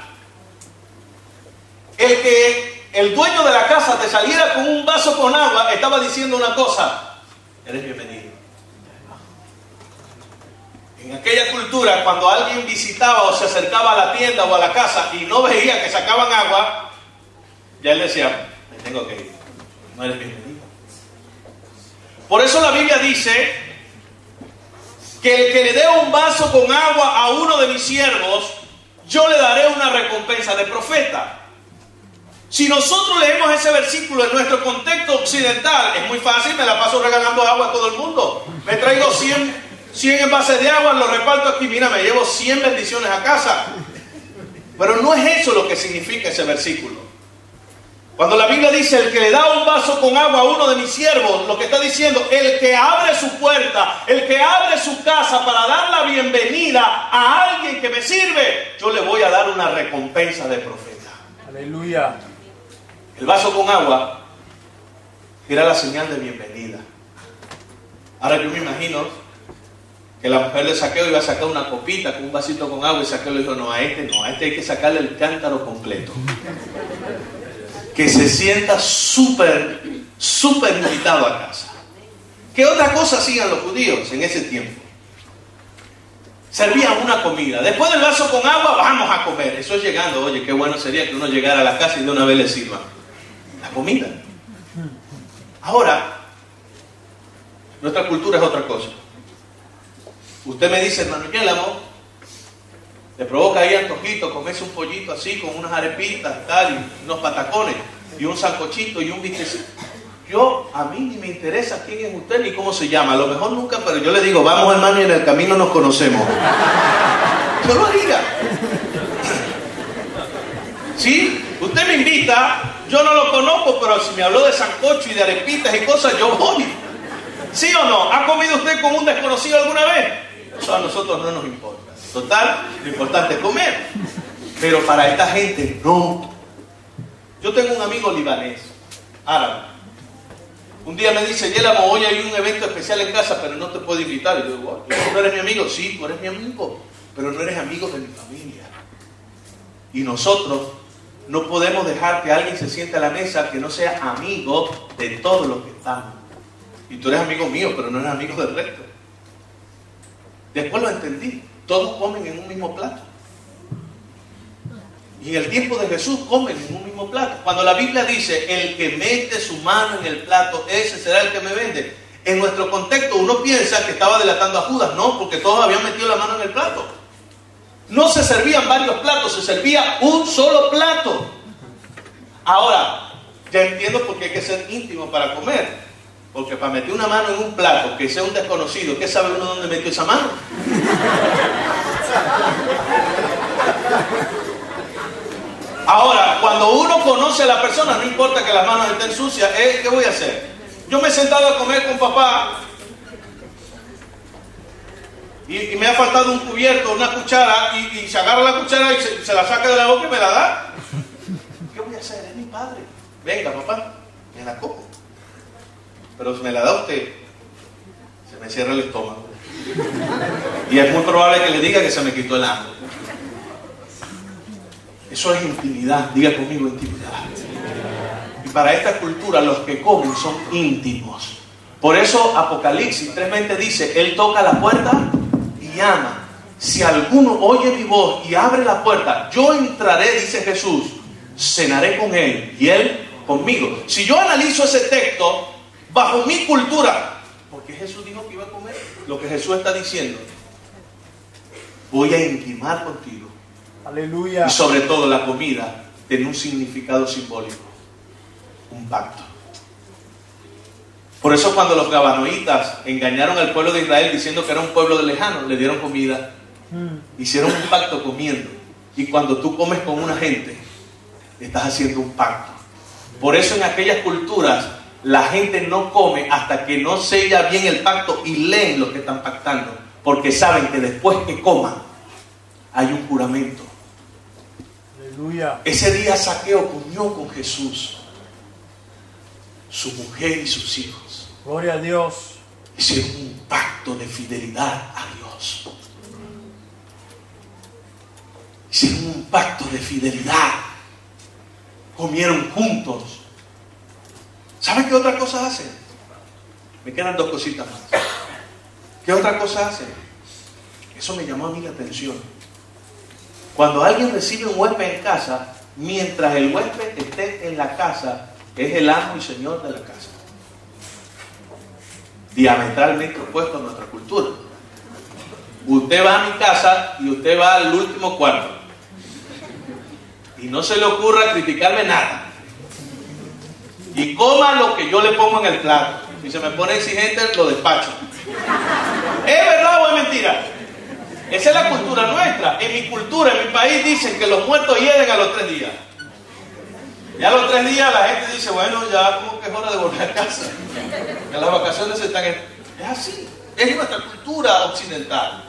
el dueño de la casa te saliera con un vaso con agua, estaba diciendo una cosa: eres bienvenido. En aquella cultura, cuando alguien visitaba o se acercaba a la tienda o a la casa y no veía que sacaban agua, ya él decía, me tengo que ir, no eres bienvenido. Por eso la Biblia dice que el que le dé un vaso con agua a uno de mis siervos, yo le daré una recompensa de profeta. Si nosotros leemos ese versículo en nuestro contexto occidental, es muy fácil, me la paso regalando agua a todo el mundo. Me traigo 100 envases de agua, los reparto aquí, mira, me llevo 100 bendiciones a casa. Pero no es eso lo que significa ese versículo. Cuando la Biblia dice, el que le da un vaso con agua a uno de mis siervos, lo que está diciendo, el que abre su puerta, el que abre su casa para dar la bienvenida a alguien que me sirve, yo le voy a dar una recompensa de profeta. Aleluya. El vaso con agua era la señal de bienvenida. Ahora yo me imagino que la mujer de Zaqueo iba a sacar una copita con un vasito con agua y Zaqueo le dijo, no, a este hay que sacarle el cántaro completo. Que se sienta súper invitado a casa. ¿Qué otra cosa hacían los judíos en ese tiempo? Servían una comida. Después del vaso con agua, vamos a comer. Eso es llegando. Oye, qué bueno sería que uno llegara a la casa y de una vez le sirva la comida. Ahora, nuestra cultura es otra cosa. Usted me dice, hermano Yélamo, le provoca ahí antojito, comerse un pollito así, con unas arepitas, tal, y unos patacones, y un sancochito, y un bistecito. A mí ni me interesa quién es usted, ni cómo se llama. A lo mejor nunca, pero yo le digo, vamos hermano, y en el camino nos conocemos. Yo lo haría. ¿Sí? Usted me invita, yo no lo conozco, pero si me habló de sancocho y de arepitas y cosas, yo voy. ¿Sí o no? ¿Ha comido usted con un desconocido alguna vez? Eso a nosotros no nos importa. Total, lo importante es comer. Pero para esta gente, no. Yo tengo un amigo libanés, árabe. Un día me dice, Yélamo, hoy hay un evento especial en casa, pero no te puedo invitar. Y yo digo, ¿no eres mi amigo? Sí, tú eres mi amigo, pero no eres amigo de mi familia. Y nosotros no podemos dejar que alguien se siente a la mesa que no sea amigo de todos los que estamos. Y tú eres amigo mío, pero no eres amigo del resto. Después lo entendí. Todos comen en un mismo plato. Y en el tiempo de Jesús comen en un mismo plato. Cuando la Biblia dice, el que mete su mano en el plato, ese será el que me vende. En nuestro contexto uno piensa que estaba delatando a Judas. No, porque todos habían metido la mano en el plato. No se servían varios platos, se servía un solo plato. Ahora, ya entiendo por qué hay que ser íntimo para comer. Porque para meter una mano en un plato, que sea un desconocido, ¿qué sabe uno dónde metió esa mano? Ahora, cuando uno conoce a la persona, no importa que las manos estén sucias, ¿qué voy a hacer? Yo me he sentado a comer con papá y me ha faltado un cubierto, una cuchara, y se agarra la cuchara y se la saca de la boca y me la da. ¿Qué voy a hacer? Es mi padre. Venga, papá, me la como. Pero si me la da usted, se me cierra el estómago. Y es muy probable que le diga que se me quitó el hambre. Eso es intimidad. Diga conmigo, intimidad. Y para esta cultura los que comen son íntimos. Por eso Apocalipsis 3:20 dice, Él toca la puerta y llama. Si alguno oye mi voz y abre la puerta, yo entraré, dice Jesús, cenaré con Él y Él conmigo. Si yo analizo ese texto bajo mi cultura, porque Jesús dijo que iba a comer, lo que Jesús está diciendo, voy a intimar contigo. Aleluya. Y sobre todo la comida tiene un significado simbólico, un pacto. Por eso cuando los gabaonitas engañaron al pueblo de Israel diciendo que era un pueblo de lejano, le dieron comida, hicieron un pacto comiendo. Y cuando tú comes con una gente, estás haciendo un pacto. Por eso en aquellas culturas la gente no come hasta que no sella bien el pacto y leen lo que están pactando, porque saben que después que coman hay un juramento. Aleluya. Ese día Zaqueo comió con Jesús, su mujer y sus hijos. Gloria a Dios. Hicieron un pacto de fidelidad a Dios. Hicieron un pacto de fidelidad. Comieron juntos. ¿Saben qué otra cosa hacen? Me quedan dos cositas más. ¿Qué otra cosa hacen? Eso me llamó a mí la atención. Cuando alguien recibe un huésped en casa, mientras el huésped esté en la casa, es el amo y señor de la casa. Diametralmente opuesto a nuestra cultura. Usted va a mi casa y usted va al último cuarto. Y no se le ocurra criticarme nada. Y coma lo que yo le pongo en el plato. Si se me pone exigente, lo despacho. ¿Es verdad o es mentira? Esa es la cultura nuestra. En mi cultura, en mi país, dicen que los muertos hieden a los 3 días. Ya a los 3 días la gente dice, bueno, ya como que es hora de volver a casa. Que las vacaciones están en... Es así. Es nuestra cultura occidental.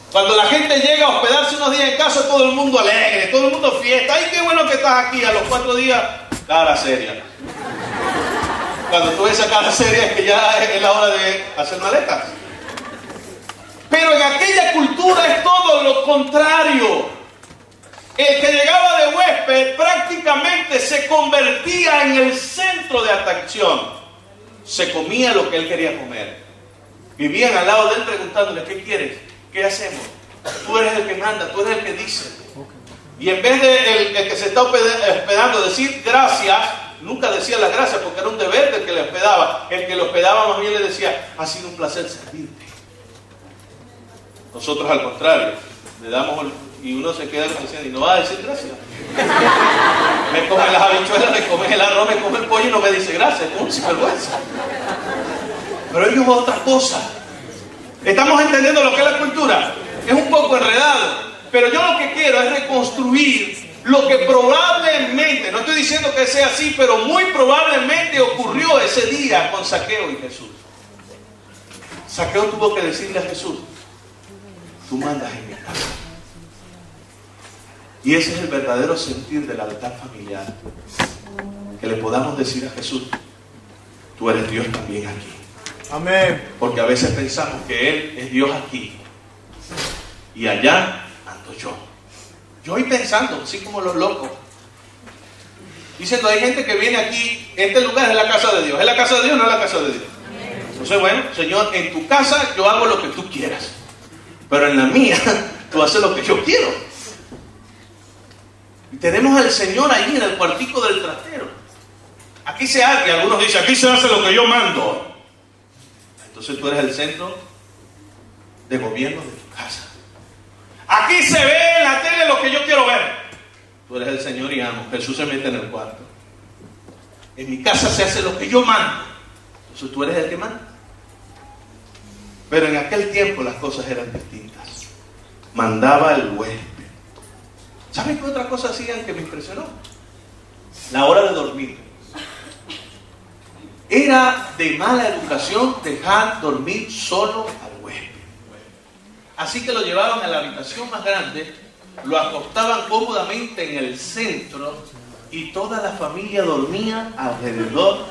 Cuando la gente llega a hospedarse unos días en casa, todo el mundo alegre, todo el mundo fiesta. ¡Ay, qué bueno que estás aquí! A los 4 días, cara seria. Cuando tú ves esa cara seria es que ya es la hora de hacer maletas. Pero en aquella cultura es todo lo contrario. El que llegaba de huésped prácticamente se convertía en el centro de atracción. Se comía lo que él quería comer. Vivían al lado de él preguntándole: ¿qué quieres? ¿Qué hacemos? Tú eres el que manda, tú eres el que dice. Y en vez de el que se está hospedando decir gracias, nunca decía las gracias porque era un deber del que le hospedaba. El que le hospedaba más bien le decía: ha sido un placer servirte. Nosotros al contrario, le damos y uno se queda diciendo: y no va a decir gracias. Me come las habichuelas, me come el arroz, me come el pollo y no me dice gracias. Es un sinvergüenza. Pero ellos es otra cosa. ¿Estamos entendiendo lo que es la cultura? Es un poco enredado. Pero yo lo que quiero es reconstruir lo que probablemente, no estoy diciendo que sea así, pero muy probablemente ocurrió ese día con Zaqueo y Jesús. Zaqueo tuvo que decirle a Jesús: tú mandas en mi casa. Y ese es el verdadero sentir del altar familiar. Que le podamos decir a Jesús: tú eres Dios también aquí. Amén. Porque a veces pensamos que Él es Dios aquí y allá ando yo. Yo voy pensando, así como los locos, diciendo: hay gente que viene aquí, este lugar es la casa de Dios. ¿Es la casa de Dios o no es la casa de Dios? Entonces, bueno, Señor, en tu casa yo hago lo que tú quieras, pero en la mía tú haces lo que yo quiero. Y tenemos al Señor ahí en el cuartico del trastero. Aquí se hace, algunos dicen: aquí se hace lo que yo mando. Entonces tú eres el centro de gobierno de tu casa. Aquí se ve en la tele lo que yo quiero ver. Tú eres el Señor y amo. Jesús se mete en el cuarto. En mi casa se hace lo que yo mando. Entonces tú eres el que manda. Pero en aquel tiempo las cosas eran distintas. Mandaba el huésped. ¿Saben qué otra cosa hacían que me impresionó? La hora de dormir. Era de mala educación dejar dormir solo al huésped. Así que lo llevaban a la habitación más grande, lo acostaban cómodamente en el centro y toda la familia dormía alrededor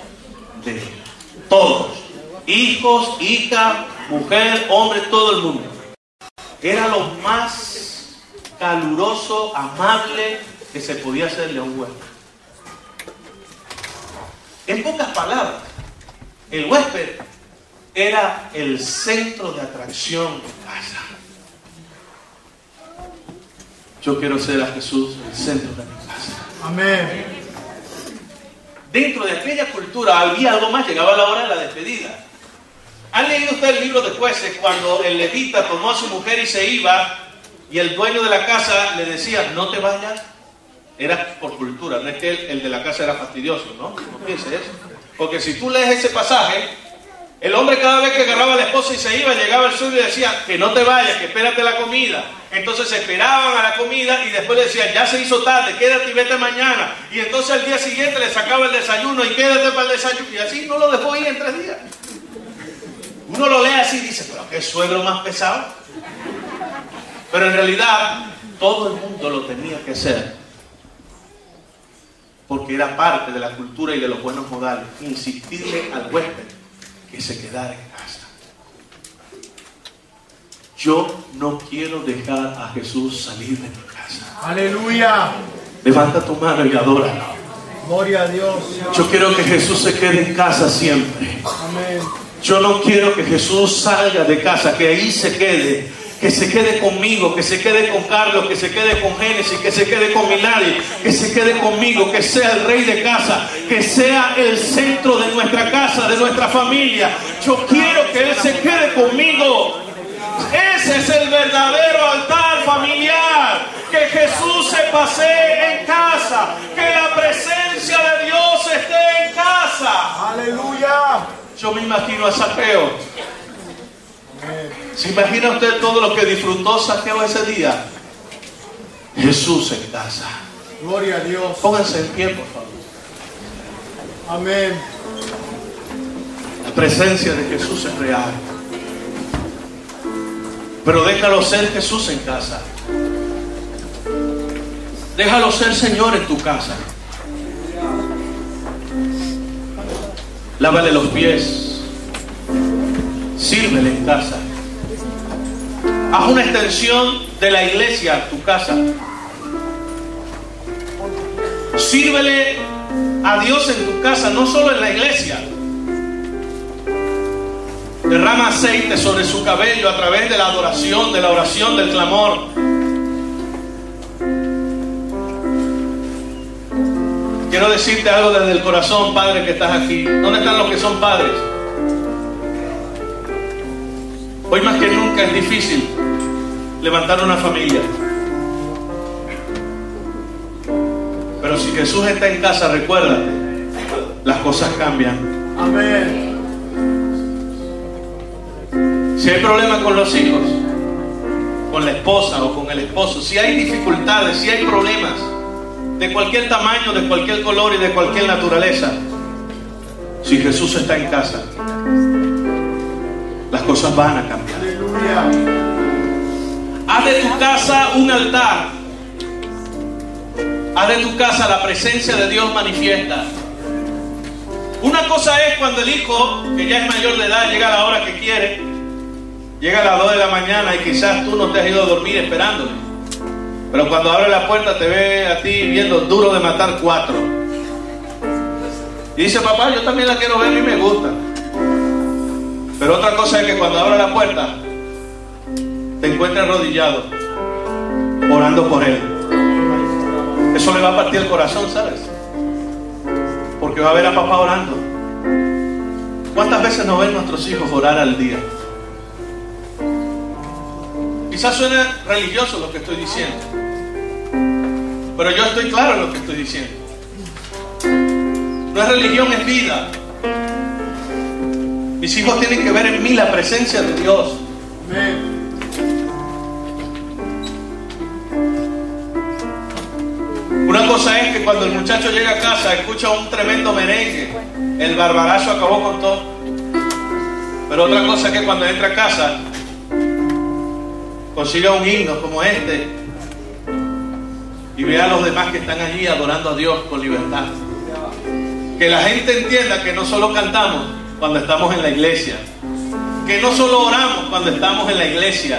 de él. Todos, hijos, hijas, mujer, hombre, todo el mundo. Era lo más caluroso, amable que se podía hacerle a un huésped. En pocas palabras, el huésped era el centro de atracción de casa. Yo quiero ser a Jesús el centro de mi casa. Amén. Dentro de aquella cultura había algo más, llegaba la hora de la despedida. ¿Han leído usted el libro de Jueces cuando el levita tomó a su mujer y se iba y el dueño de la casa le decía: no te vayas? Era por cultura, no es que el de la casa era fastidioso, ¿no? No pienses eso. Porque si tú lees ese pasaje, el hombre cada vez que agarraba a la esposa y se iba, llegaba el suyo y decía: que no te vayas, que espérate la comida. Entonces se esperaban a la comida y después le decían: ya se hizo tarde, quédate y vete mañana. Y entonces al día siguiente le sacaba el desayuno y quédate para el desayuno. Y así no lo dejó ir en 3 días. Uno lo lee así y dice: pero qué suegro más pesado. Pero en realidad todo el mundo lo tenía que hacer, porque era parte de la cultura y de los buenos modales, insistirle al huésped que se quedara en casa. Yo no quiero dejar a Jesús salir de mi casa. Aleluya. Levanta tu mano y adóralo. Gloria a Dios. Yo quiero que Jesús se quede en casa siempre. Amén. Yo no quiero que Jesús salga de casa, que ahí se quede. Que se quede conmigo, que se quede con Carlos, que se quede con Génesis, que se quede con Milari, que se quede conmigo, que sea el rey de casa, que sea el centro de nuestra casa, de nuestra familia. Yo quiero que Él se quede conmigo. Ese es el verdadero altar familiar. Que Jesús se pasee en casa, que la presencia de Dios esté en casa. Aleluya. Yo me imagino a Zaqueo. ¿Se imagina usted todo lo que disfrutó Zaqueo ese día? Jesús en casa. Gloria a Dios. Pónganse en pie, por favor. Amén. La presencia de Jesús es real. Pero déjalo ser Jesús en casa. Déjalo ser Señor en tu casa. Lávale los pies. Sírvele en casa. Haz una extensión de la iglesia, tu casa. Sírvele a Dios en tu casa, no solo en la iglesia. Derrama aceite sobre su cabello a través de la adoración, de la oración, del clamor. Quiero decirte algo desde el corazón, padre que estás aquí. ¿Dónde están los que son padres? Hoy más que nunca es difícil levantar una familia. Pero si Jesús está en casa, recuérdate, las cosas cambian. Amén. Si hay problemas con los hijos, con la esposa o con el esposo, si hay dificultades, si hay problemas de cualquier tamaño, de cualquier color y de cualquier naturaleza, si Jesús está en casa, las cosas van a cambiar. Aleluya. Haz de tu casa un altar. Haz de tu casa la presencia de Dios manifiesta. Una cosa es cuando el hijo, que ya es mayor de edad, llega a la hora que quiere, llega a las 2 de la mañana y quizás tú no te has ido a dormir esperándole. Pero cuando abre la puerta te ve a ti viendo Duro de Matar 4. Y dice, papá, yo también la quiero ver, a mí me gusta. Pero otra cosa es que cuando abre la puerta te encuentra arrodillado, orando por él. Eso le va a partir el corazón, ¿sabes? Porque va a ver a papá orando. ¿Cuántas veces nos ven nuestros hijos orar al día? Quizás suena religioso lo que estoy diciendo, pero yo estoy claro en lo que estoy diciendo. No es religión, es vida. Mis hijos tienen que ver en mí la presencia de Dios. Amén. Una cosa es que cuando el muchacho llega a casa escucha un tremendo merengue, el barbarazo acabó con todo. Pero otra cosa es que cuando entra a casa consiga un himno como este y vea a los demás que están allí adorando a Dios con libertad. Que la gente entienda que no solo cantamos cuando estamos en la iglesia, que no solo oramos cuando estamos en la iglesia,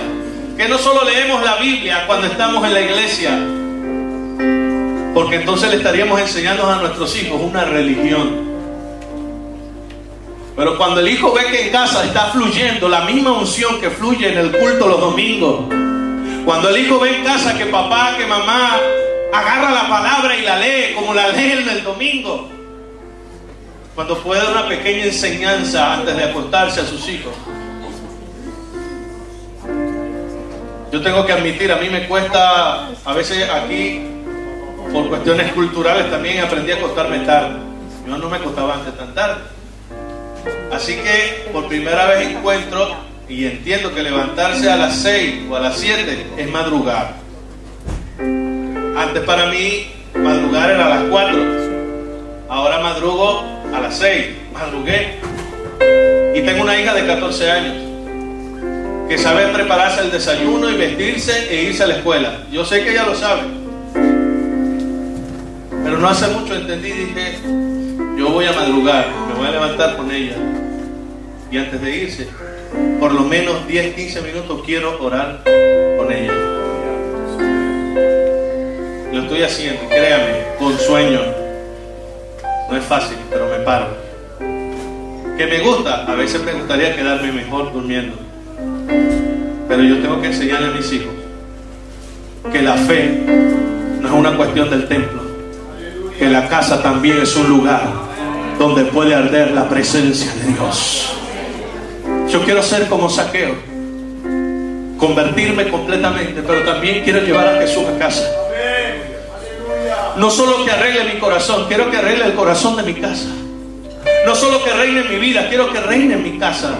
que no solo leemos la Biblia cuando estamos en la iglesia, porque entonces le estaríamos enseñando a nuestros hijos una religión. Pero cuando el hijo ve que en casa está fluyendo la misma unción que fluye en el culto los domingos, cuando el hijo ve en casa que papá, que mamá agarra la palabra y la lee como la leen el domingo, cuando puede dar una pequeña enseñanza antes de acostarse a sus hijos. Yo tengo que admitir, a mí me cuesta, a veces aquí, por cuestiones culturales también aprendí a acostarme tarde. Yo no me acostaba antes tan tarde. Así que por primera vez encuentro y entiendo que levantarse a las 6 o a las 7 es madrugar. Antes para mí madrugar era a las 4. Ahora madrugo a las 6. Madrugué. Y tengo una hija de 14 años que sabe prepararse el desayuno y vestirse e irse a la escuela. Yo sé que ella lo sabe. Pero no hace mucho entendí y dije, yo voy a madrugar, me voy a levantar con ella. Y antes de irse, por lo menos 10, 15 minutos quiero orar con ella. Lo estoy haciendo, créame, con sueño. No es fácil, pero me paro. Que me gusta, a veces me gustaría quedarme mejor durmiendo. Pero yo tengo que enseñarle a mis hijos que la fe no es una cuestión del templo, que la casa también es un lugar donde puede arder la presencia de Dios. Yo quiero ser como Zaqueo, convertirme completamente, pero también quiero llevar a Jesús a casa. No solo que arregle mi corazón, quiero que arregle el corazón de mi casa. No solo que reine en mi vida, quiero que reine en mi casa.